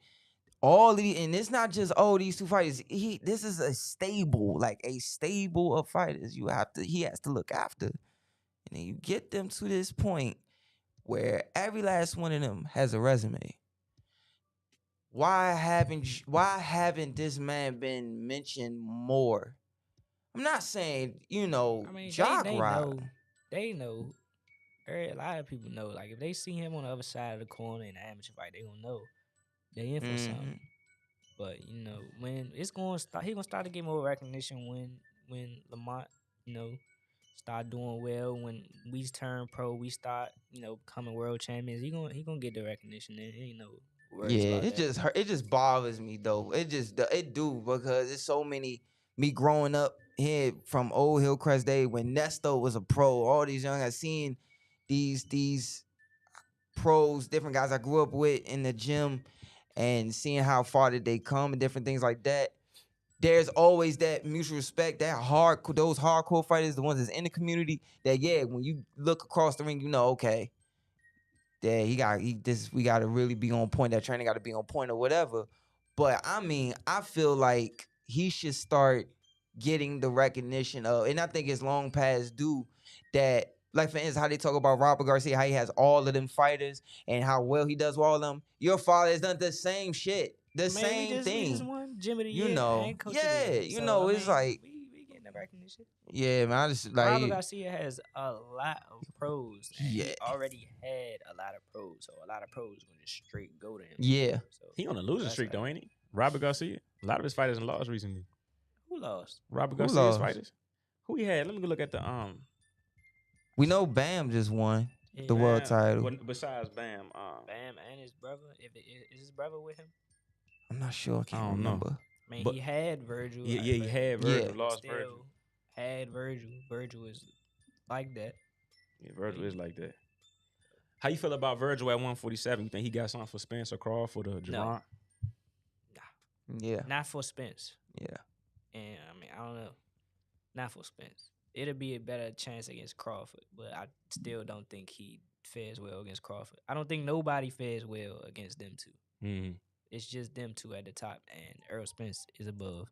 all these, and it's not just these two fighters. This is a stable of fighters. He has to look after, and then you get them to this point where every last one of them has a resume. Why haven't this man been mentioned more? I'm not saying Jock Rod. They know. A lot of people know. Like if they see him on the other side of the corner in an amateur fight, they gonna know they in for something. But when it's gonna start, he gonna start to get more recognition when Lamont, start doing well. When we turn pro, we start becoming world champions. He gonna get the recognition. And it just bothers me though. It do, because it's so many. Me growing up here from Old Hillcrest Day when Nesto was a pro, all these young guys seeing these pros, different guys I grew up with in the gym, and seeing how far did they come and different things like that. There's always that mutual respect, those hardcore fighters, the ones that's in the community, that when you look across the ring, okay, we got to really be on point. That training got to be on point or whatever. But I mean, I feel like he should start getting the recognition of, and I think it's long past due that, like for instance, how they talk about Robert Garcia, how he has all of them fighters and how well he does with all of them. Your father has done the same shit, same thing. We just won Gym of the Year and Coach of the Year. So, it's like we getting the recognition. Yeah, man. I just like Robert Garcia has a lot of pros. And he already had a lot of pros, so a lot of pros gonna just straight go to him. Yeah, so he on a losing streak though, ain't he? Robert Garcia. A lot of his fighters lost recently. Who lost? Robert Garcia's fighters. Who he had? Let me go look at the We know Bam just won the world title. Well, besides Bam, Bam and his brother. Is his brother with him? I'm not sure. I can't remember. I mean, he had Virgil. Yeah, he had Virgil. Lost still Virgil. Had Virgil. Virgil is like that. Yeah, Virgil is like that. How you feel about Virgil at 147? You think he got something for Spence or Crawford or Javon? No. Nah. Yeah. Not for Spence. Yeah. And I mean, I don't know. Not for Spence. It'll be a better chance against Crawford, but I still don't think he fares well against Crawford. I don't think nobody fares well against them two. Mm-hmm. It's just them two at the top, and Earl Spence is above.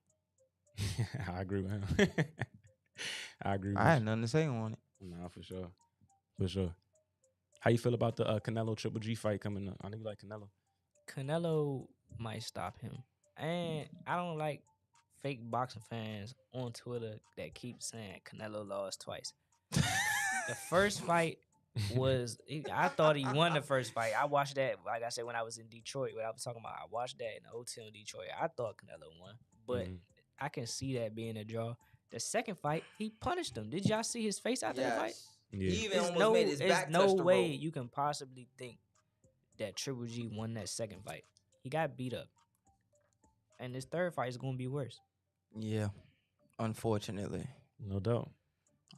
I agree with him. I agree with I had nothing to say on it. Nah, for sure. For sure. How you feel about the Canelo Triple G fight coming up? I know you like Canelo. Canelo might stop him. And I don't like fake boxing fans on Twitter that keep saying Canelo lost twice. The first fight I thought he won the first fight. I watched that, like I said, when I was in Detroit. What I was talking about, I watched that in the hotel in Detroit. I thought Canelo won, but I can see that being a draw. The second fight, he punished him. Did y'all see his face after the fight? Yeah. He even almost made his back touch the rope. There's no way you can possibly think that Triple G won that second fight. He got beat up. And this third fight is going to be worse. Yeah, unfortunately. No doubt.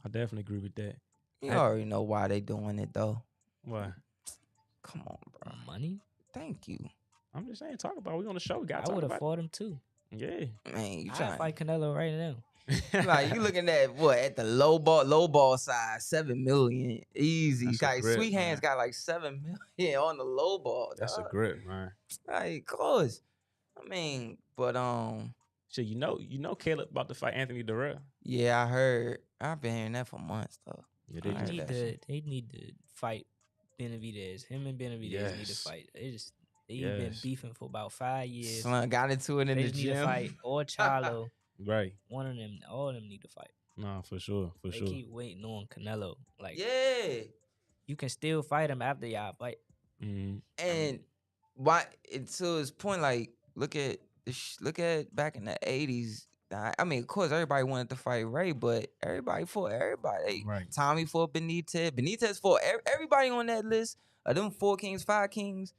I definitely agree with that. You already know why they doing it, though. Why? Come on, bro. Money? Thank you. I'm just saying, talk about it. We on the show. We got to talk I would about have fought him, too. Yeah. Man, you trying trying to fight Canelo right now. Like, you looking at what? At the low ball side, 7 million. Easy. Like, grip, Sweet Hands man. got like 7 million on the low ball. That's a grip, man. Like, cause. I mean, but So you know Caleb about to fight Anthony Durrell. yeah, I heard. I've been hearing that for months, though. Yeah, They need to fight Benavidez. Him and Benavidez need to fight. They've been beefing for about 5 years. Slunk got into it in the They need gym. to fight or Charlo. Right. One of them, all of them need to fight. No, for sure. They keep waiting on Canelo. Like, yeah, you can still fight him after y'all fight. And why? To his point, like, look at back in the 80s. I mean, of course, everybody wanted to fight Ray, but everybody fought everybody. Right. Tommy fought Benitez. Benitez fought everybody on that list of them 4 kings, 5 kings.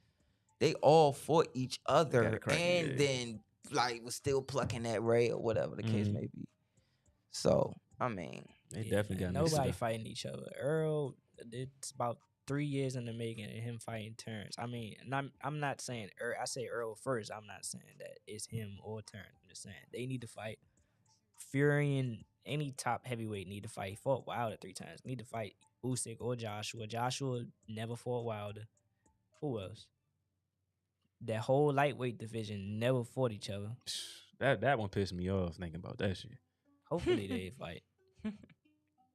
They all fought each other, and then like was still plucking at Ray or whatever the case may be. So I mean, they definitely got nobody fighting each other. Earl, it's about 3 years in the making, and him fighting Terrence. I mean, I'm not saying I say Earl first. I'm not saying that it's him or Terrence. I'm just saying they need to fight. Fury and any top heavyweight need to fight. He fought Wilder 3 times. Need to fight Usyk or Joshua. Joshua never fought Wilder. Who else? That whole lightweight division never fought each other. That one pissed me off thinking about that shit. Hopefully they fight.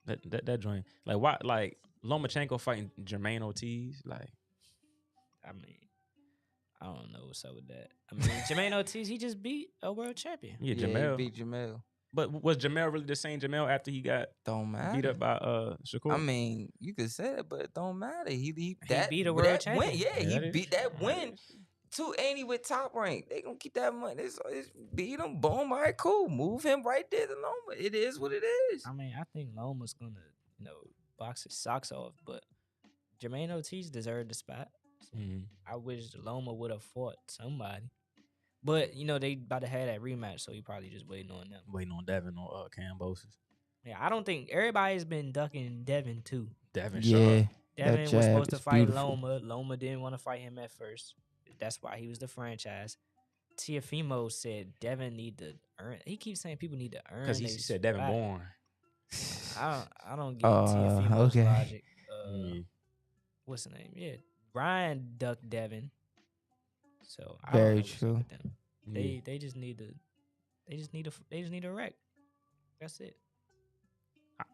That joint. Like why? Like Lomachenko fighting Jermaine Ortiz. Like, I mean, I don't know what's up with that. I mean, Jermaine Ortiz, he just beat a world champion. Yeah, Jamel he beat Jamel. But was Jamel really the same Jamel after he got beat up by Shakur? I mean, you could say it, but it don't matter. He beat a world champion. He beat that win. Ain't he with Top Rank? They gonna keep that money. It's beat him. Boom. All right, cool. Move him right there to Loma. It is what it is. I mean, I think Loma's gonna, box his socks off, but Jermaine Ortiz deserved the spot. So I wish Loma would have fought somebody. But, they about to have that rematch, so he probably just waiting on them. Waiting on Devin or Cambosis. Yeah, I don't think everybody's been ducking Devin too. Devin, Devin was supposed to fight Loma. Loma didn't want to fight him at first. That's why he was the franchise. Teofimo said Devin need to earn. He keeps saying people need to earn. Because he said Devin born. I don't get Teofimo's logic. What's the name? Yeah, Brian ducked Devin. So very true. They just need a wreck. That's it.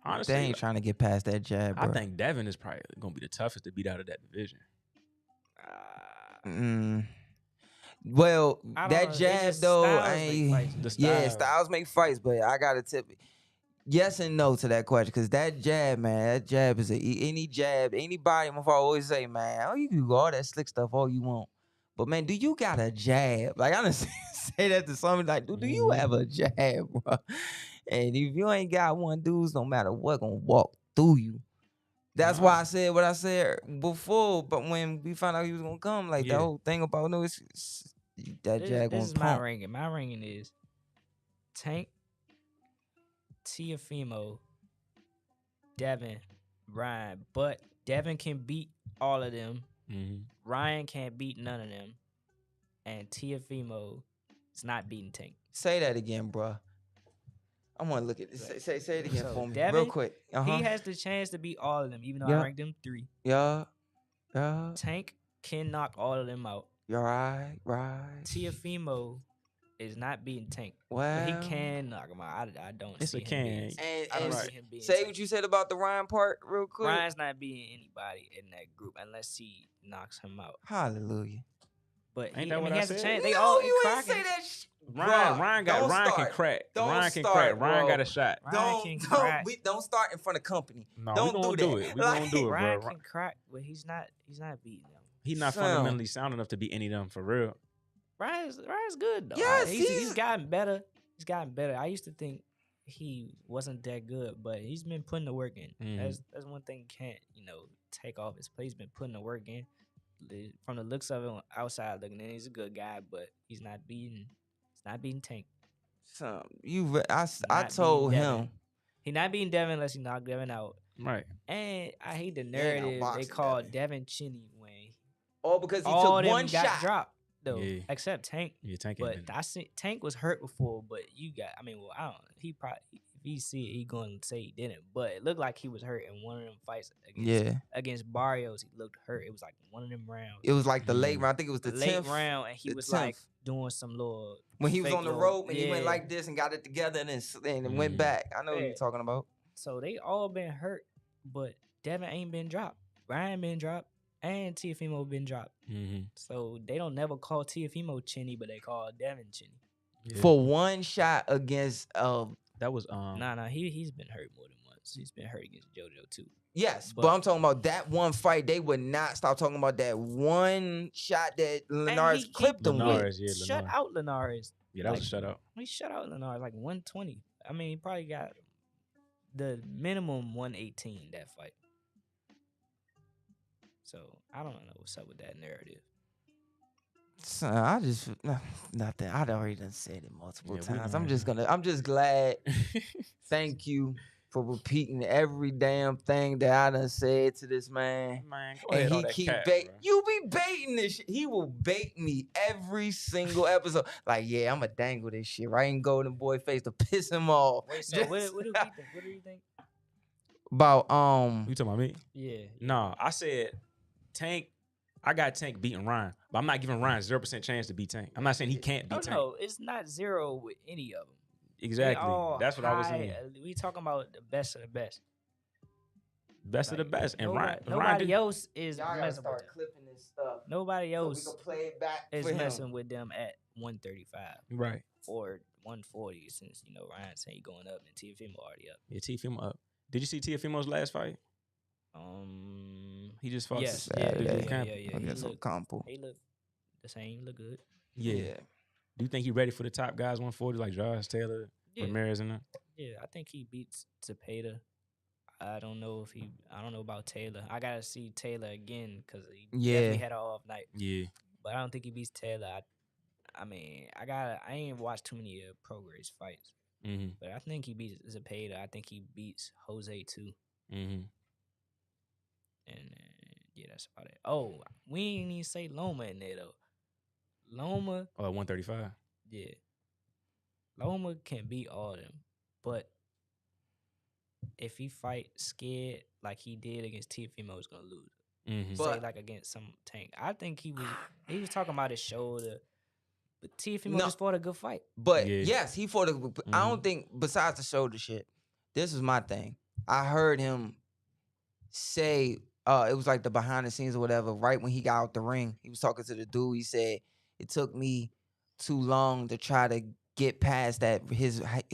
Honestly, they ain't trying to get past that jab, bro. I think Devin is probably gonna be the toughest to beat out of that division. Well, that jab though, styles make fights, but I gotta tip it. Yes and no to that question, because that jab is any jab, anybody. My father always say, man, oh, you can do all that slick stuff all you want, but man, do you got a jab? Like I done say that to somebody, like, do you have a jab, bro? And if you ain't got one, dudes, no matter what, gonna walk through you. That's why I said what I said before. But when we found out he was gonna come, like the whole thing about that jab gonna This is pump. my ranking. My ranking is Tank, Teofimo, Devin, Ryan. But Devin can beat all of them. Ryan can't beat none of them. And Teofimo is not beating Tank. Say that again, bro. I want to look at this. Say it again for me, Devin, real quick. He has the chance to beat all of them, even though I ranked them 3. Yeah. Tank can knock all of them out. You're right. Teofimo is not beating Tank. Wow. But he can knock him out. I don't It's see a him can. being. I And don't see him being. say Tank. what you said about the Ryan part real quick. Ryan's not beating anybody in that group unless he knocks him out. Hallelujah. But Ain't he, that what I has said? a chance. They No, all you ain't cracking. say that shit. Ryan can crack. Ryan can crack. Ryan got a shot. Don't start in front of company. No, don't we gonna do do that. it. We gonna do it, Ryan bro. can crack, but he's not beating them. He's not fundamentally sound enough to beat any of them for real. Ryan's good though. Yes, he's gotten better. He's gotten better. I used to think he wasn't that good, but he's been putting the work in. That's one thing you can't, take off his play. He's been putting the work in. From the looks of it outside looking in, he's a good guy, but he's not beating Tank. I told him he not beating Devin unless he knocked Devin out. Right. And I hate the narrative they called Devin Chinny when because he took one shot. Got dropped though, yeah. except Tank. Yeah, Tank. But I see Tank was hurt before, but I don't know. He probably, if he see it, he going to say he didn't. But it looked like he was hurt in one of them fights against Barrios. He looked hurt. It was like one of them rounds. It was like the late round. I think it was the late 10th round, and he was 10th. like doing some little when he was on the rope and he went like this and got it together and then went back. I know what you're talking about. So they all been hurt, but Devin ain't been dropped. Ryan been dropped. And Teofimo been dropped. So they don't never call Teofimo Chinny, but they call Devin Chinny. Yeah. For one shot against that was Nah, he's been hurt more than once. He's been hurt against JoJo too. Yes, but I'm talking about that one fight. They would not stop talking about that one shot that Linares clipped him with. Yeah, shut out Linares. Yeah, that was a shutout. He shut out Linares like 120. I mean, he probably got the minimum 118 that fight. So I don't know what's up with that narrative. Son, I just nothing. I'd already done said it multiple times. I'm just glad. Thank you for repeating every damn thing that I done said to this man. And he keep bait. You be baiting this shit. He will bait me every single episode. Like, yeah, I'ma dangle this shit right in Golden Boy face to piss him off. Wait, so what do we think? What do you think? About You talking about me? Yeah. No, I said Tank. I got Tank beating Ryan, but I'm not giving Ryan 0% chance to beat Tank. I'm not saying he can't beat Tank. No, it's not zero with any of them. Exactly. That's what I was saying. We talking about the best of the best. Best of the best. And nobody else is y'all messing start with them. clipping this stuff. Nobody else so we can play it back is for messing him. with them at 135. Right. Or 140 since, Ryan saying he going up and Teofimo already up. Yeah, Teofimo up. Did you see Teofimo's last fight? He just fought. Yes. Yeah. He looked the same. He look good. Yeah. Do you think he ready for the top guys 140 like Josh Taylor, Ramirez, and them? Yeah, I think he beats Zepeda. I don't know about Taylor. I gotta see Taylor again because he definitely had an off night. Yeah. But I don't think he beats Taylor. I ain't watched too many Progress fights. But I think he beats Zepeda. I think he beats Jose too. And that's about it. Oh, we ain't even say Loma in there though. Loma. Oh, at 135. Yeah. Loma can beat all of them, but if he fight scared like he did against Teofimo, he's gonna lose. Say like against some Tank. I think he was talking about his shoulder, but Teofimo just fought a good fight. But yes, he fought I don't think besides the shoulder shit. This is my thing. I heard him say it was like the behind the scenes or whatever. Right when he got out the ring, he was talking to the dude. He said it took me too long to try to get past that.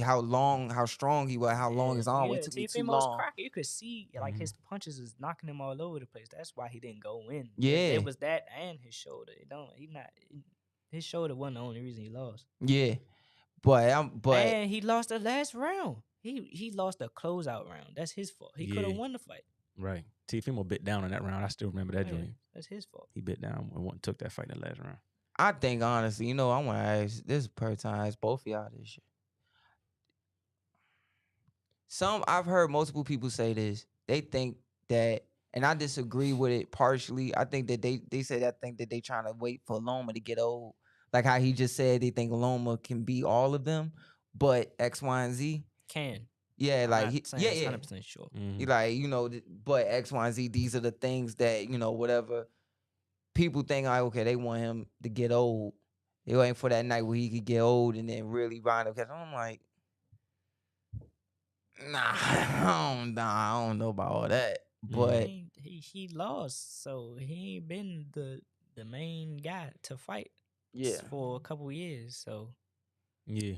How strong he was, how long his arm. It took me too long. Cracking. You could see like his punches is knocking him all over the place. That's why he didn't go in. Yeah, it was that and his shoulder. His shoulder wasn't the only reason he lost. Yeah, but and he lost the last round. He lost the closeout round. That's his fault. He could have won the fight. Right. Teofimo bit down in that round. I still remember that joint. That's his fault. He bit down and took that fight in the last round. I think honestly, I want to ask this per time, ask both of y'all this shit. I've heard multiple people say this. They think that, and I disagree with it partially. I think that they say that think that they trying to wait for Loma to get old. Like how he just said they think Loma can beat all of them, but X, Y, and Z can. Yeah, like 100% sure. He like, but X, Y, and Z, these are the things that, whatever people think like, okay, they want him to get old. He waiting for that night where he could get old and then really wind up. Cause I'm like, nah, I don't know about all that. But he lost, so he ain't been the main guy to fight. Yeah, For a couple years. So yeah,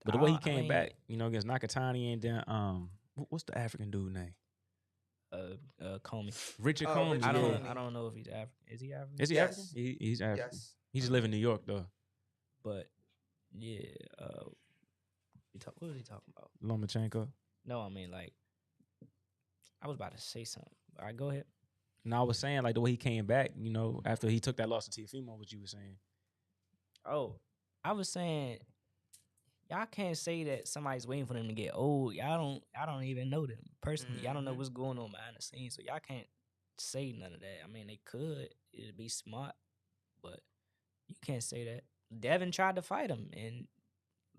but the way he came back, you know, against Nakatani and then what's the African dude name? Comey. Richard Comey. I don't know if he's African. Is he African? Is he African? He's African. Yes. He just live in New York though. But yeah, what was he talking about? Lomachenko. No, I mean like I was about to say something. All right, go ahead. No, I was saying like the way he came back, you know, after he took that loss to Teofimo, what you were saying. Oh, I was saying y'all can't say that somebody's waiting for them to get old. Y'all don't even know them personally. Y'all don't know what's going on behind the scenes, so y'all can't say none of that. I mean, they could. It'd be smart, but you can't say that. Devin tried to fight him, and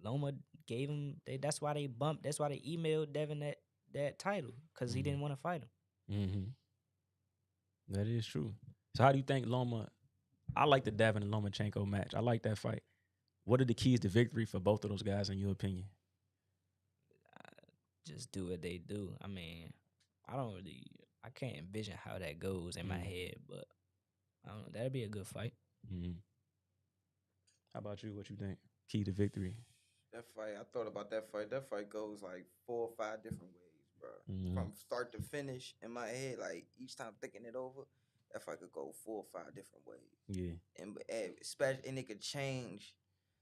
Loma gave him. That's why they bumped. That's why they emailed Devin that title because he didn't want to fight him. Mm-hmm. That is true. So how do you think Loma? I like the Devin and Lomachenko match. I like that fight. What are the keys to victory for both of those guys, in your opinion? Just do what they do. I mean, I can't envision how that goes in my head, but I don't know. That'd be a good fight. Mm-hmm. How about you? What you think? Key to victory? That fight, I thought about that fight. That fight goes like 4 or 5 different ways, bro. Mm-hmm. From start to finish in my head, like each time thinking it over, that fight could go 4 or 5 different ways. Yeah. And especially, and it could change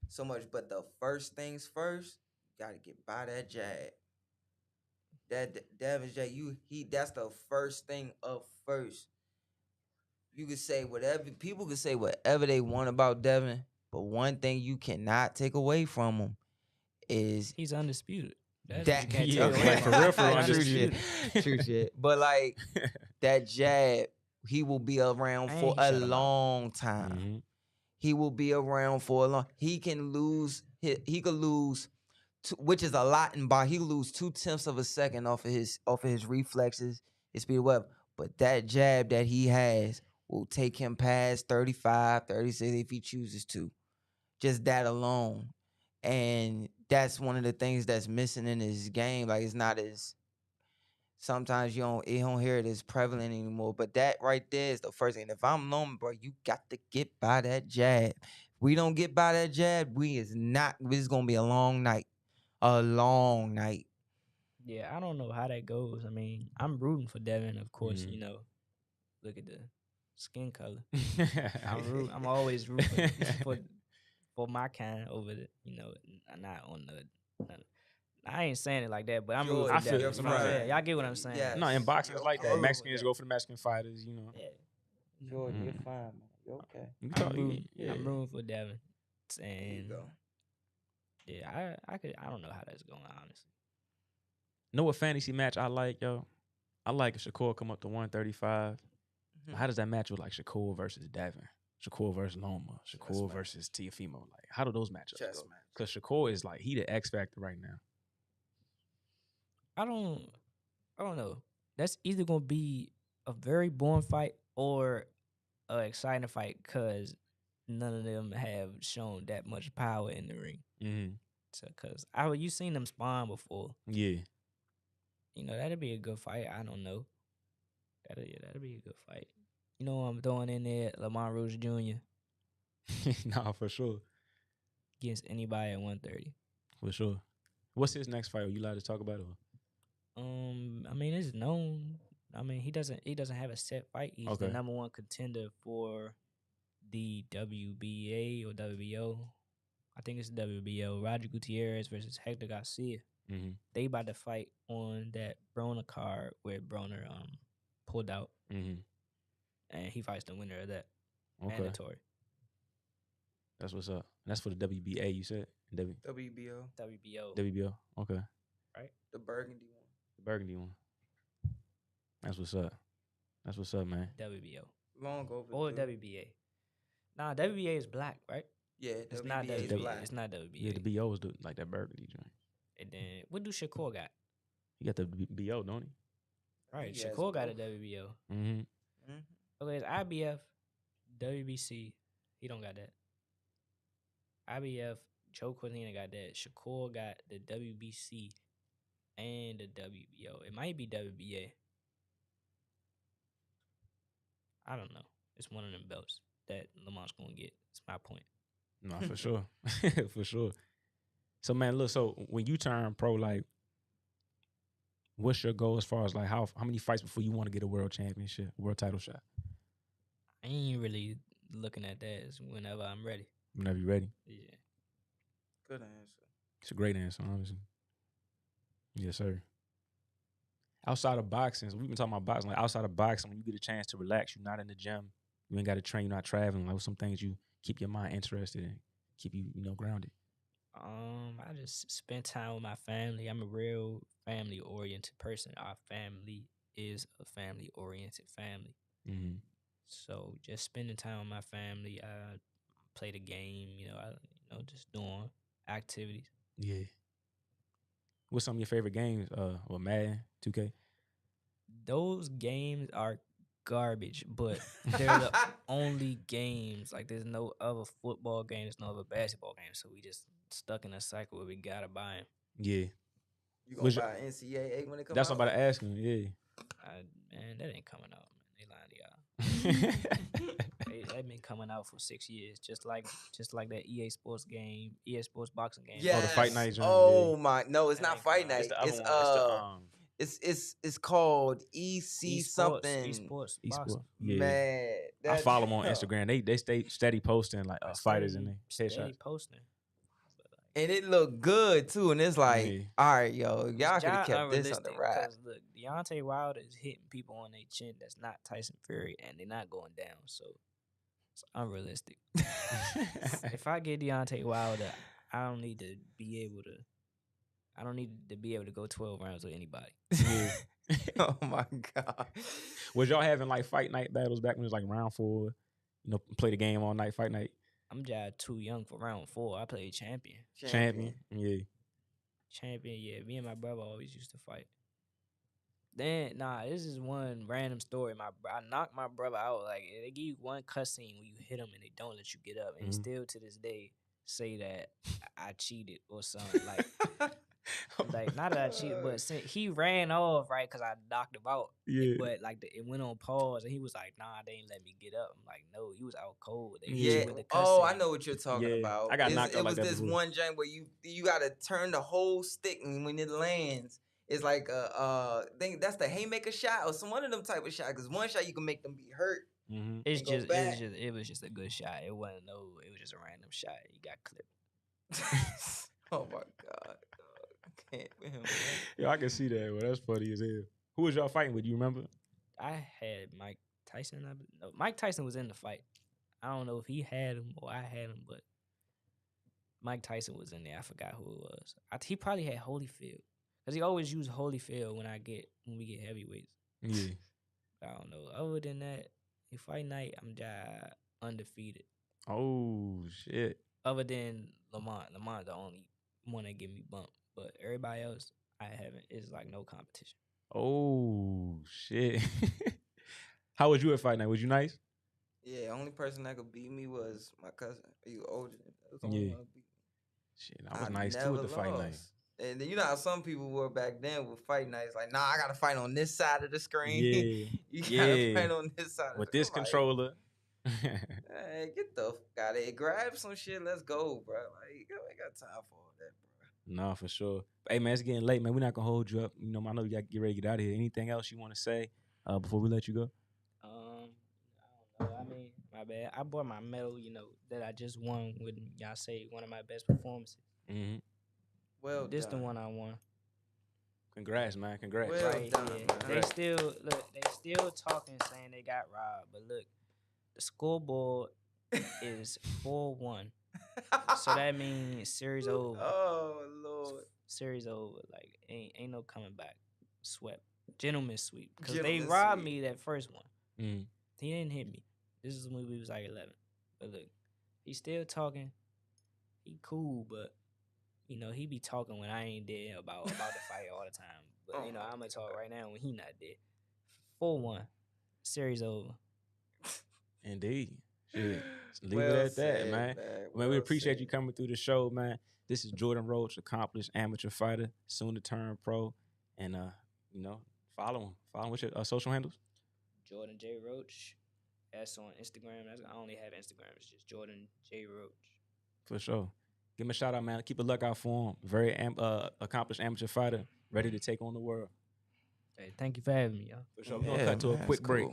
so much. But the first things first, you gotta get by that jab. That Devin jab, that's the first thing up first. You could say whatever, people could say whatever they want about Devin, but one thing you cannot take away from him is he's undisputed. For real, undisputed. True shit. But like that jab, he will be around for a long time. Mm-hmm. He will be around for a long. He can lose. He could lose, which is a lot in boxing. He could lose 0.2 of a second off of his reflexes, his speed, whatever. But that jab that he has will take him past 35, 36 if he chooses to. Just that alone. And that's one of the things that's missing in his game. Like, it's not as, sometimes you don't hear it as prevalent anymore. But that right there is the first thing. If I'm Loma, bro, you got to get by that jab. If we don't get by that jab, this is going to be a long night. A long night. Yeah, I don't know how that goes. I mean, I'm rooting for Devin, of course, you know. Look at the skin color. I'm always rooting for my kind over the, you know, not on the. I ain't saying it like that, but I'm rooting for Devin. That's what I'm saying. Y'all get what I'm saying? Yes. No, in boxing it's like that. Mexicans go for the Mexican fighters, you know. Yeah. George, you're fine, man. You're okay. I'm rooting for Devin, and yeah, I don't know how that's going, honestly. Know what fantasy match I like, yo? I like Shakur come up to 135. Mm-hmm. How does that match with like Shakur versus Devin? Shakur versus Loma, Shakur versus Teofimo. Like, how do those matchups go? Because Shakur is like, he the X factor right now. I don't know. That's either gonna be a very boring fight or an exciting fight because none of them have shown that much power in the ring. Mm-hmm. So, cause you seen them spawn before. Yeah. You know, that'd be a good fight. I don't know. That'd be a good fight. You know what I'm throwing in there? Lamont Rose Jr. Nah, for sure. Against anybody at 130. For sure. What's his next fight? Are you allowed to talk about it? I mean, it's known. I mean, he doesn't have a set fight. He's the number 1 contender for the WBA or WBO. I think it's WBO. Roger Gutierrez versus Hector Garcia. Mm-hmm. They about to fight on that Broner card where Broner pulled out. Mm-hmm. And he fights the winner of that. Mandatory. That's what's up. That's for the WBA, you said? WBO. WBO. Okay. Right? The Burgundy one. The Burgundy one. That's what's up. That's what's up, man. WBO. Long over. Or WBA. Nah, WBA is black, right? Yeah, it's WBA not WBA. Is black. It's not WBA. Yeah, the BO is like that Burgundy joint. And then, what do Shakur got? He got the BO, don't he? Right, Shakur got a WBO. Mm-hmm. Okay, it's IBF, WBC. He don't got that. IBF, Joe Cortina got that. Shakur got the WBC and the WBO. It might be WBA. I don't know. It's one of them belts that Lamont's gonna get. It's my point. No, for sure. For sure. So man, look, so when you turn pro, like, what's your goal as far as like how many fights before you want to get a world championship, world title shot? I ain't really looking at that. It's whenever I'm ready. Whenever you're ready. Yeah. Good answer. It's a great answer, honestly. Yes, sir. Outside of boxing, so we've been talking about boxing. Like outside of boxing, when you get a chance to relax, you're not in the gym, you ain't got to train, you're not traveling. Like, what's some things you keep your mind interested in, keep you, grounded? I just spend time with my family. I'm a real family oriented person. Our family is a family oriented family. Mm-hmm. So just spending time with my family. I play the game. Just doing activities. Yeah. What's some of your favorite games? Or Madden, 2K? Those games are garbage, but they're the only games. Like, there's no other football games, no other basketball games. So we just stuck in a cycle where we gotta buy them. Yeah. You gonna buy NCAA when it comes out? That's what I'm about to ask him. Yeah. Man, that ain't coming out, man. They lying to y'all. They've been coming out for 6 years, just like that EA Sports game, EA Sports boxing game. Yes. Oh, the Fight Night. Oh my, no, it's That not ain't Fight coming Night. out. It's called EC something. Esports. Yeah. Man, I follow them on Instagram. They stay steady posting like fighters in there. Steady posting. And it looked good too. And it's like, all right, yo, y'all could have kept this on the ride. Look, Deontay Wilder is hitting people on their chin. That's not Tyson Fury, and they're not going down. So it's unrealistic. If I get Deontay Wilder, I don't need to be able to go 12 rounds with anybody. Yeah. Oh my God. Was y'all having like fight night battles back when it was like round 4? Play the game all night, fight night? I'm just too young for round 4. I played champion. Champion. Yeah. Champion, yeah. Me and my brother always used to fight. Then, this is one random story. I knocked my brother out. Like, they give you one cutscene where you hit him and they don't let you get up. And still to this day say that I cheated or something. Like, not that I cheated, but he ran off, right, because I knocked him out. Yeah. But, it went on pause, and he was like, nah, they ain't let me get up. I'm like, no, you was out cold. Yeah. Oh, I know what you're talking about. I got knocked out like that. It was this one jump where you got to turn the whole stick, and when it lands, it's like I think that's the haymaker shot or some one of them type of shot. Because one shot you can make them be hurt. Mm-hmm. It was just a good shot. It wasn't it was just a random shot. He got clipped. Oh my God. I can't with him. Yeah, I can see that. Well, that's funny as hell. Who was y'all fighting with? You remember? I had Mike Tyson. No, Mike Tyson was in the fight. I don't know if he had him or I had him, but Mike Tyson was in there. I forgot who it was. He probably had Holyfield because he always used Holyfield when we get heavyweights. Yeah. I don't know. Other than that, in fight night, I'm just undefeated. Oh shit. Other than Lamont. Lamont's the only one that give me bumped. But everybody else, I haven't. It's like no competition. Oh shit! How was you at fight night? Was you nice? Yeah, only person that could beat me was my cousin. He was older than me. That was the Yeah. only one that beat me. Shit, I was nice too at the fight night. And then you know how some people were back then with fight nights, like, nah, I gotta fight on this side of the screen. Yeah, You gotta fight on this side with of the this controller. Hey, get the fuck out of here. Grab some shit. Let's go, bro. Like, I ain't got time for all that, bro. No, for sure. But, hey, man, it's getting late, man. We're not gonna hold you up. I know you got to get ready to get out of here. Anything else you want to say before we let you go? I don't know. I mean, my bad. I bought my medal, that I just won with y'all say one of my best performances. Mm-hmm. Well, this the one I won. Congrats, man. Congrats. Well done, man. They still talking, saying they got robbed, but look, the scoreboard is 4-1. So that means series over. Oh Lord. Series over. Like ain't no coming back. Swept. Gentleman sweep. Because they robbed me that first one. Mm. He didn't hit me. This is when we was like 11. But look, he's still talking. He cool, but he be talking when I ain't there about the fight all the time. But I'm gonna talk right now when he not there. 4-1. Series over. Indeed. Shit. Leave it at that, man. Man, we appreciate you coming through the show, man. This is Jordan Roach, accomplished amateur fighter, soon to turn pro. And, follow him. Follow him with your social handles. Jordan J. Roach. That's on Instagram. I only have Instagram. It's just Jordan J. Roach. For sure. Give him a shout out, man. Keep a lookout for him. Very accomplished amateur fighter, ready to take on the world. Hey, thank you for having me, y'all. For sure. We're going to cut to a quick break.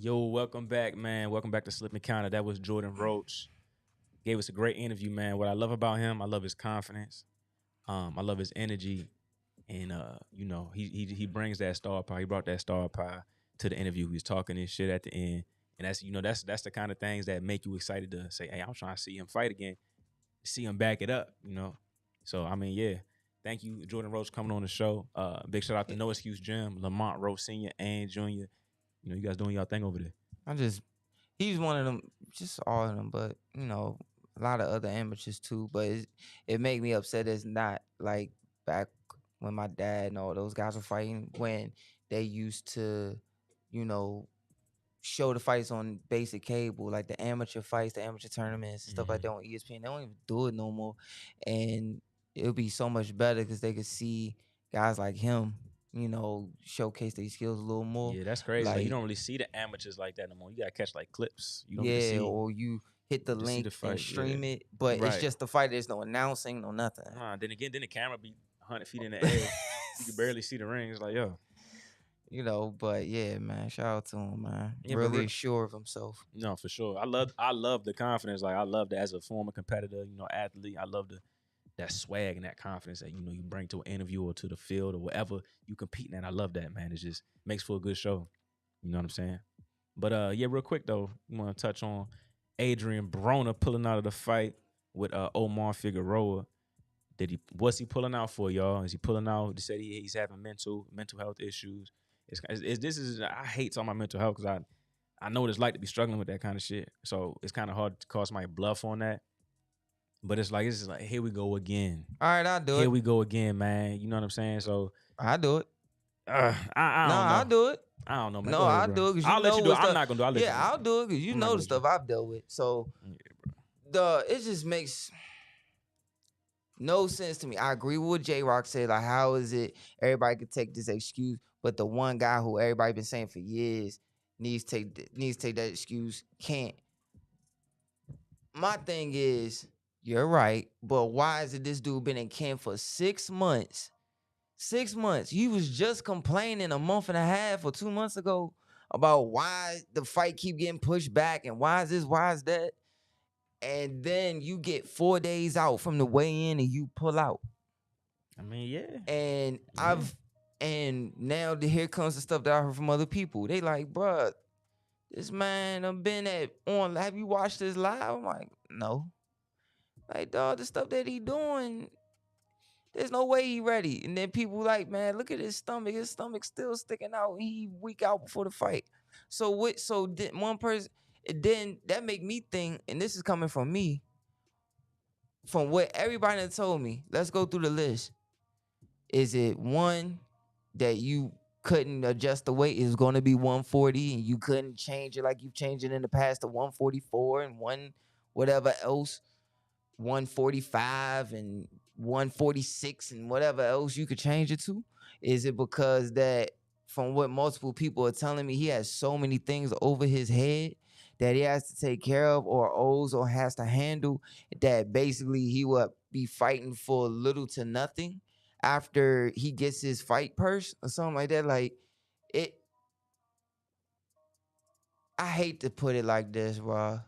Yo, welcome back, man. Welcome back to Slip Encounter. That was Jordan Roach. Gave us a great interview, man. What I love about him, I love his confidence. I love his energy. And he brings that star power. He brought that star power to the interview. He was talking his shit at the end. And that's the kind of things that make you excited to say, hey, I'm trying to see him fight again. See him back it up, So I mean, yeah. Thank you, Jordan Roach, coming on the show. Big shout out to No Excuse Gym, Lamont Roach Sr. and Jr. You guys doing y'all thing over there. He's one of them, just all of them, but a lot of other amateurs too. But it made me upset. It's not like back when my dad and all those guys were fighting, when they used to, show the fights on basic cable, like the amateur fights, the amateur tournaments and stuff like that on ESPN. They don't even do it no more, and it would be so much better because they could see guys like him, showcase their skills a little more. Yeah, that's crazy. Like, you don't really see the amateurs like that no more. You gotta catch like clips. You don't get to see, or you hit the link and stream it, but it's just the fight. There's no announcing, no nothing. Then the camera be 100 feet in the air. You can barely see the ring. It's like, yo. But yeah, man, shout out to him, man. Yeah, really sure of himself. No, for sure. I love the confidence. Like, I love that as a former competitor, athlete. I love that swag and that confidence that, you know, you bring to an interview or to the field or whatever you compete in. I love that, man. It just makes for a good show. You know what I'm saying? But yeah, real quick though, I want to touch on Adrian Broner pulling out of the fight with Omar Figueroa. What's he pulling out for, y'all? Is he pulling out? They said he's having mental health issues. I hate talking about mental health because I know what it's like to be struggling with that kind of shit. So it's kind of hard to call somebody bluff on that. But it's just like, here we go again. All right, I'll do it. Here we go again, man. You know what I'm saying? So I'll do it. I don't know. I'll do it. I don't know, man. No, I'll do it because I'll let you do it. I'm not gonna do it. I'll let you do it. I'll do it because you know the stuff I've dealt with. So it just makes no sense to me. I agree with what J-Rock said. Like, how is it everybody could take this excuse, but the one guy who everybody been saying for years needs to take that excuse can't? My thing is, you're right, but why is it this dude been in camp for 6 months? 6 months. You was just complaining a month and a half or 2 months ago about why the fight keep getting pushed back and why is this, why is that? And then you get 4 days out from the weigh-in and you pull out. I mean, yeah. And now here comes the stuff that I heard from other people. They like, bruh, this man done been on. Have you watched this live? I'm like, no. Like, dog, the stuff that he doing, there's no way he ready. And then people like, man, look at his stomach. His stomach's still sticking out. He weak out before the fight. So one person, then that make me think, and this is coming from me, from what everybody that told me. Let's go through the list. Is it one that you couldn't adjust the weight? Is going to be 140 and you couldn't change it like you've changed it in the past to 144 and one whatever else, 145 and 146 and whatever else you could change it to? Is it because that, from what multiple people are telling me, he has so many things over his head that he has to take care of or owes or has to handle that basically he will be fighting for little to nothing after he gets his fight purse or something like that? Like, I hate to put it like this, bro.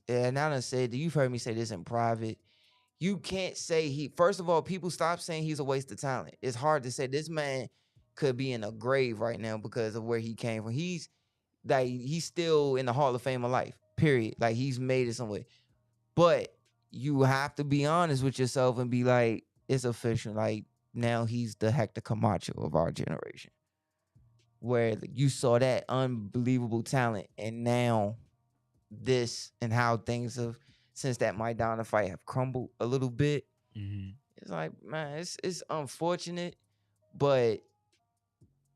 And I done said, you've heard me say this in private. You can't say first of all, people stop saying he's a waste of talent. It's hard to say. This man could be in a grave right now because of where he came from. He's still in the Hall of Fame of life, period. Like, he's made it somewhere. But you have to be honest with yourself and be like, it's official. Like, now he's the Hector Camacho of our generation, where you saw that unbelievable talent, and now this and how things have, since that Maidana fight, have crumbled a little bit. Mm-hmm. It's like, man, it's unfortunate, but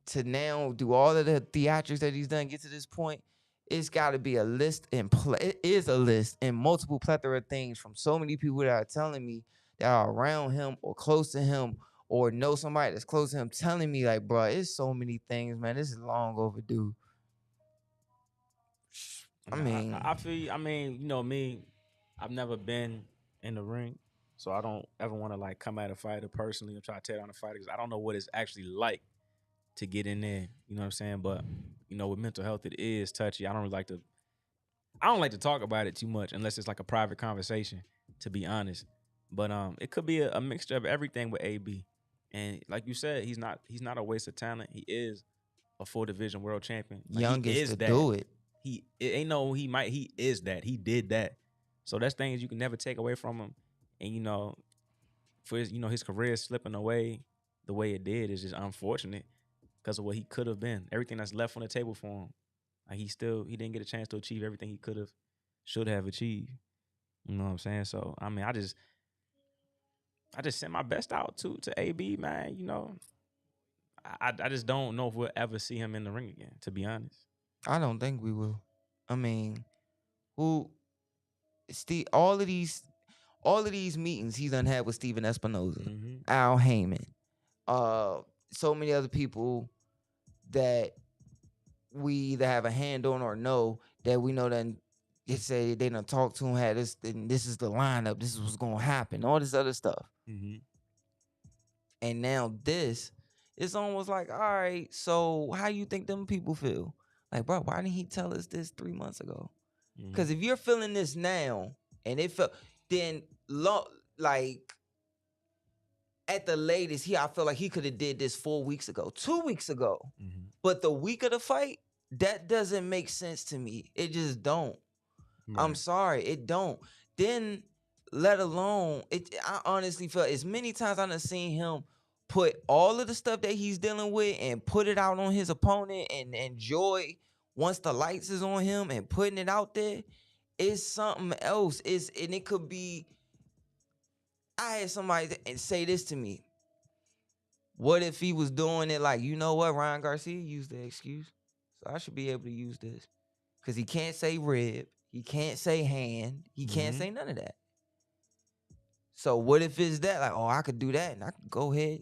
to now do all of the theatrics that he's done, get to this point, it's got to be a list it is a list and multiple plethora of things from so many people that are telling me that are around him or close to him or know somebody that's close to him telling me, like, bro, it's so many things, man. This is long overdue. I feel, you know me, I've never been in the ring, so I don't ever want to like come at a fighter personally and try to tear down a fighter because I don't know what it's actually like to get in there. You know what I'm saying? But you know, with mental health, it is touchy. I don't like to talk about it too much unless it's like a private conversation, to be honest. But it could be a mixture of everything with AB. And like you said, he's not a waste of talent. He is a 4-division world champion. Like, youngest to do it. He is that. He did that. So that's things you can never take away from him. And you know, for his career slipping away the way it did is just unfortunate because of what he could have been. Everything that's left on the table for him. Like, he didn't get a chance to achieve everything he should have achieved. You know what I'm saying? So I mean, I just sent my best out to AB, man. You know, I just don't know if we'll ever see him in the ring again, to be honest. I don't think we will. I mean, all of these meetings he's done had with Steven Espinoza, mm-hmm. Al Heyman, so many other people that we either have a hand on or know that we know that they say they done talked to him, had this, and this is the lineup, this is what's gonna happen, all this other stuff. Mm-hmm. And now this, it's almost like, all right, so how you think them people feel? Like, bro, why didn't he tell us this 3 months ago? Because if you're feeling this now, and it felt, then like at the latest, I feel like he could have did this 4 weeks ago, 2 weeks ago. Mm-hmm. But the week of the fight, that doesn't make sense to me. It just don't. Right. I'm sorry, it don't. Then, let alone, I honestly feel as many times I've seen him put all of the stuff that he's dealing with and put it out on his opponent and enjoy once the lights is on him and putting it out there. It's something else. And it could be, I had somebody say this to me. What if he was doing it like, you know what, Ryan Garcia used the excuse, so I should be able to use this. Because he can't say rib, he can't say hand, he can't say none of that. So what if it's that, like, oh, I could do that and I could go ahead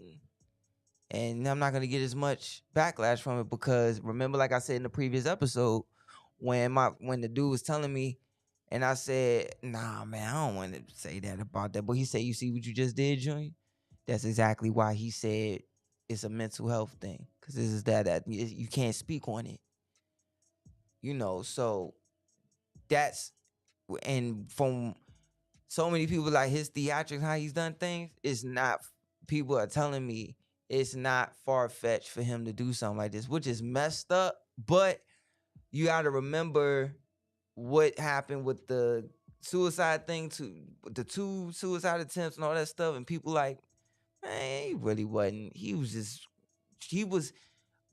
and I'm not going to get as much backlash from it because remember, like I said in the previous episode, when the dude was telling me, and I said, nah, man, I don't want to say that about that. But he said, you see what you just did, Junior? That's exactly why he said it's a mental health thing. Because this is that you can't speak on it. You know, so that's, and from so many people, like his theatrics, how he's done things, it's not, people are telling me it's not far-fetched for him to do something like this, which is messed up. But you got to remember what happened with the suicide thing, the 2 suicide attempts and all that stuff, and people like, man, he really wasn't. He was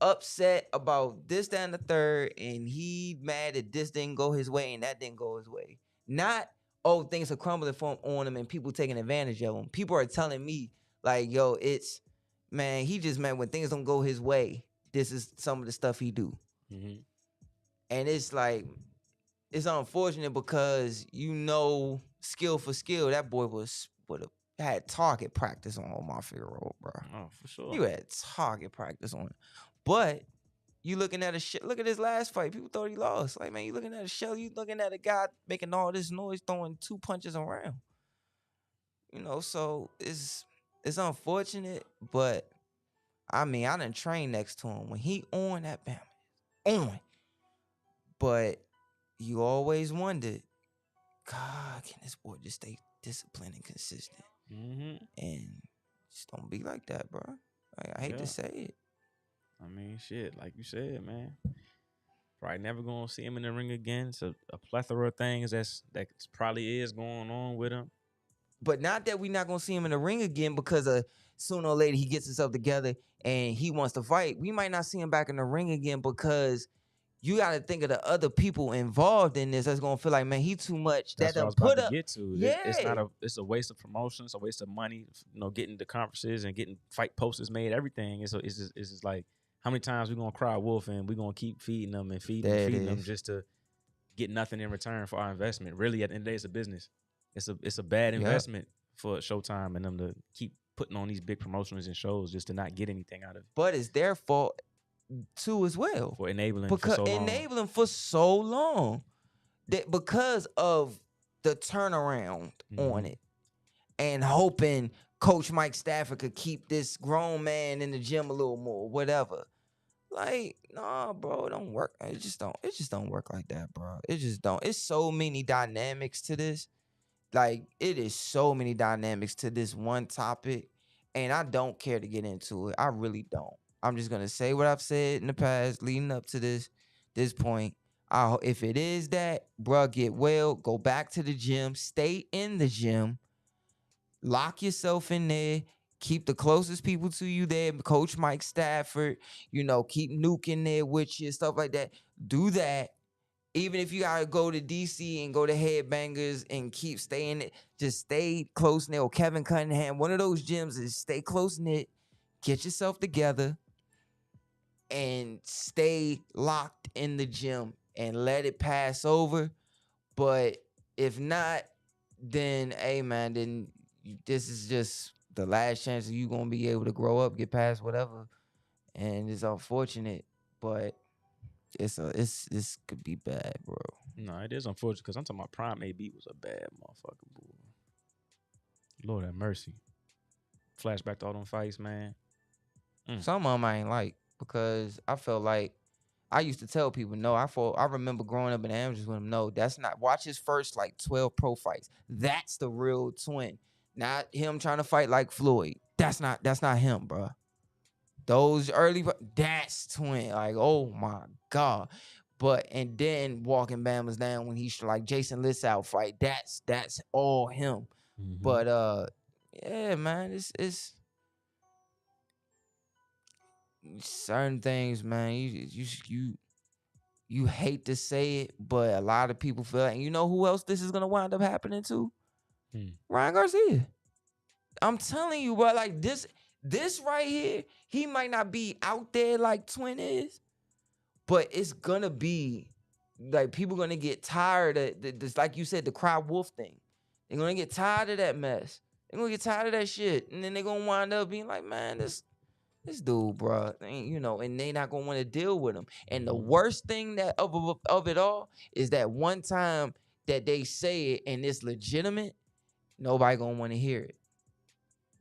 upset about this, that, and the third, and he mad that this didn't go his way and that didn't go his way. Not, oh, things are crumbling on him and people taking advantage of him. People are telling me, like, yo, man, he just meant when things don't go his way, this is some of the stuff he do. Mm-hmm. And it's like, it's unfortunate because, skill for skill, that boy would have had target practice on Omar Figueroa, bro. Oh, for sure. You had target practice on him. But you looking at look at his last fight. People thought he lost. Like, man, you looking at a show, you looking at a guy making all this noise, throwing 2 punches around. So it's unfortunate, but I mean, I done trained next to him. When he on, that bam, on. But you always wondered, God, can this boy just stay disciplined and consistent? Mm-hmm. And just don't be like that, bro. I hate to say it. I mean, shit, like you said, man. Probably never gonna see him in the ring again. It's a plethora of things that probably is going on with him. But not that we not gonna see him in the ring again because sooner or later he gets himself together and he wants to fight. We might not see him back in the ring again because you got to think of the other people involved in this that's going to feel like, man, he too much. That's what I was about to get to. Yeah. It's a waste of promotion. It's a waste of money, getting the conferences and getting fight posters made, everything. It's just like, how many times we going to cry wolf and we going to keep feeding them and feeding them just to get nothing in return for our investment. Really, at the end of the day, it's a business. It's a bad investment for Showtime and them to keep putting on these big promotions and shows just to not get anything out of it. But it's their fault too as well for enabling for so long that because of the turnaround on it and hoping Coach Mike Stafford could keep this grown man in the gym a little more, whatever. Like, nah, bro, it don't work. It just don't work like that, bro. It just don't. It's so many dynamics to this. Like, it is so many dynamics to this one topic, and I don't care to get into it. I really don't. I'm just gonna say what I've said in the past, leading up to this point. If it is that, bruh, get well, go back to the gym, stay in the gym, lock yourself in there, keep the closest people to you there, Coach Mike Stafford, keep Nuke in there with you, stuff like that. Do that. Even if you gotta go to DC and go to Headbangers and keep staying it, just stay close knit. Or Kevin Cunningham, one of those gyms is stay close knit, get yourself together, and stay locked in the gym and let it pass over. But if not, then, hey, man, then this is just the last chance you going to be able to grow up, get past whatever. And it's unfortunate, but this could be bad, bro. No, it is unfortunate because I'm talking about Prime AB was a bad motherfucker, boy. Lord have mercy. Flashback to all them fights, man. Some of them I ain't like. Because I felt like I used to tell people, no, I remember growing up in the amateurs with him, no, that's not. Watch his first 12 pro fights. That's the real twin. Not him trying to fight like Floyd. That's not him, bro. Those early, that's Twin. Like, oh my God. But and then walking Bama's down when he's like Jason Lissow fight. That's all him. But yeah, man, it's certain things, man. You hate to say it, but a lot of people feel like, and you know who else this is gonna wind up happening to? Ryan Garcia. I'm telling you, bro, like this right here, he might not be out there like Twin is, but it's gonna be like people gonna get tired of this, like you said, the cry wolf thing. They're gonna get tired of that mess. They're gonna get tired of that shit, and then they're gonna wind up being like, man, this dude, bro, you know, and they not gonna want to deal with him. And the worst thing that of it all is that one time that they say it and it's legitimate, nobody gonna want to hear it.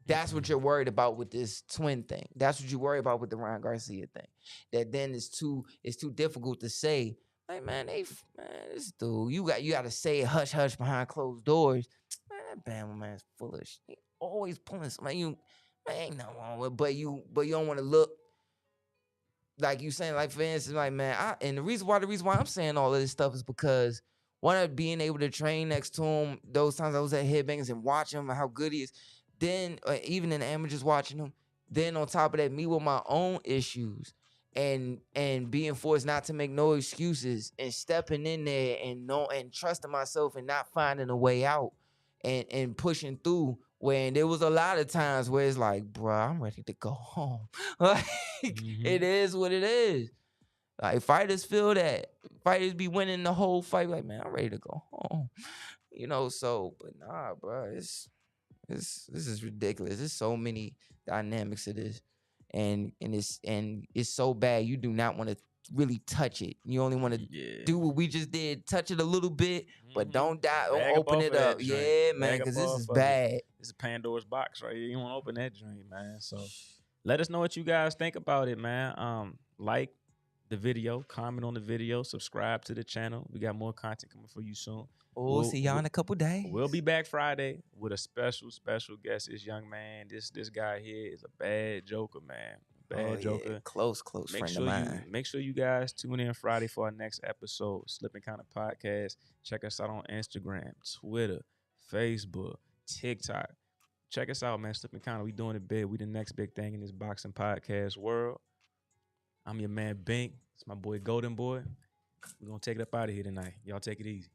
That's what you're worried about with this Twin thing. That's what you worry about with the Ryan Garcia thing. That then it's too difficult to say. Like, man, this dude, you got to say it hush hush behind closed doors. Man, that Bama man's full of shit. He always pulling something. Man, ain't nothing wrong with it, but you don't want to look like you saying, like, for instance, like, man, and the reason why I'm saying all of this stuff is because one of being able to train next to him, those times I was at Headbangers and watching him and how good he is. Then even in the amateurs watching him, then on top of that, me with my own issues and being forced not to make no excuses and stepping in there and trusting myself and not finding a way out and pushing through when there was a lot of times where it's like, bro, I'm ready to go home. Like, it is what it is. Like, fighters feel that. Fighters be winning the whole fight. Like, man, I'm ready to go home. You know, so, but nah, bro, this is ridiculous. There's so many dynamics to this, and it's so bad. You do not want to really touch it. You only want to do what we just did, touch it a little bit, but don't die. Don't open it up. Yeah, man, because this is bad. This is Pandora's box right here. You want to open that joint, man. So let us know what you guys think about it, man. Like the video, comment on the video, subscribe to the channel. We got more content coming for you soon. We'll see y'all in a couple days. We'll be back Friday with a special guest. This young man, this guy here is a bad joker, man. Bad joker. Yeah. Close friend of mine. Make sure you guys tune in Friday for our next episode, Slipping Kinda Podcast. Check us out on Instagram, Twitter, Facebook, TikTok. Check us out, man. Slipping Kinda. We doing it big. We the next big thing in this boxing podcast world. I'm your man, BINK. It's my boy, GOLDENBOY. We're going to take it up out of here tonight. Y'all take it easy.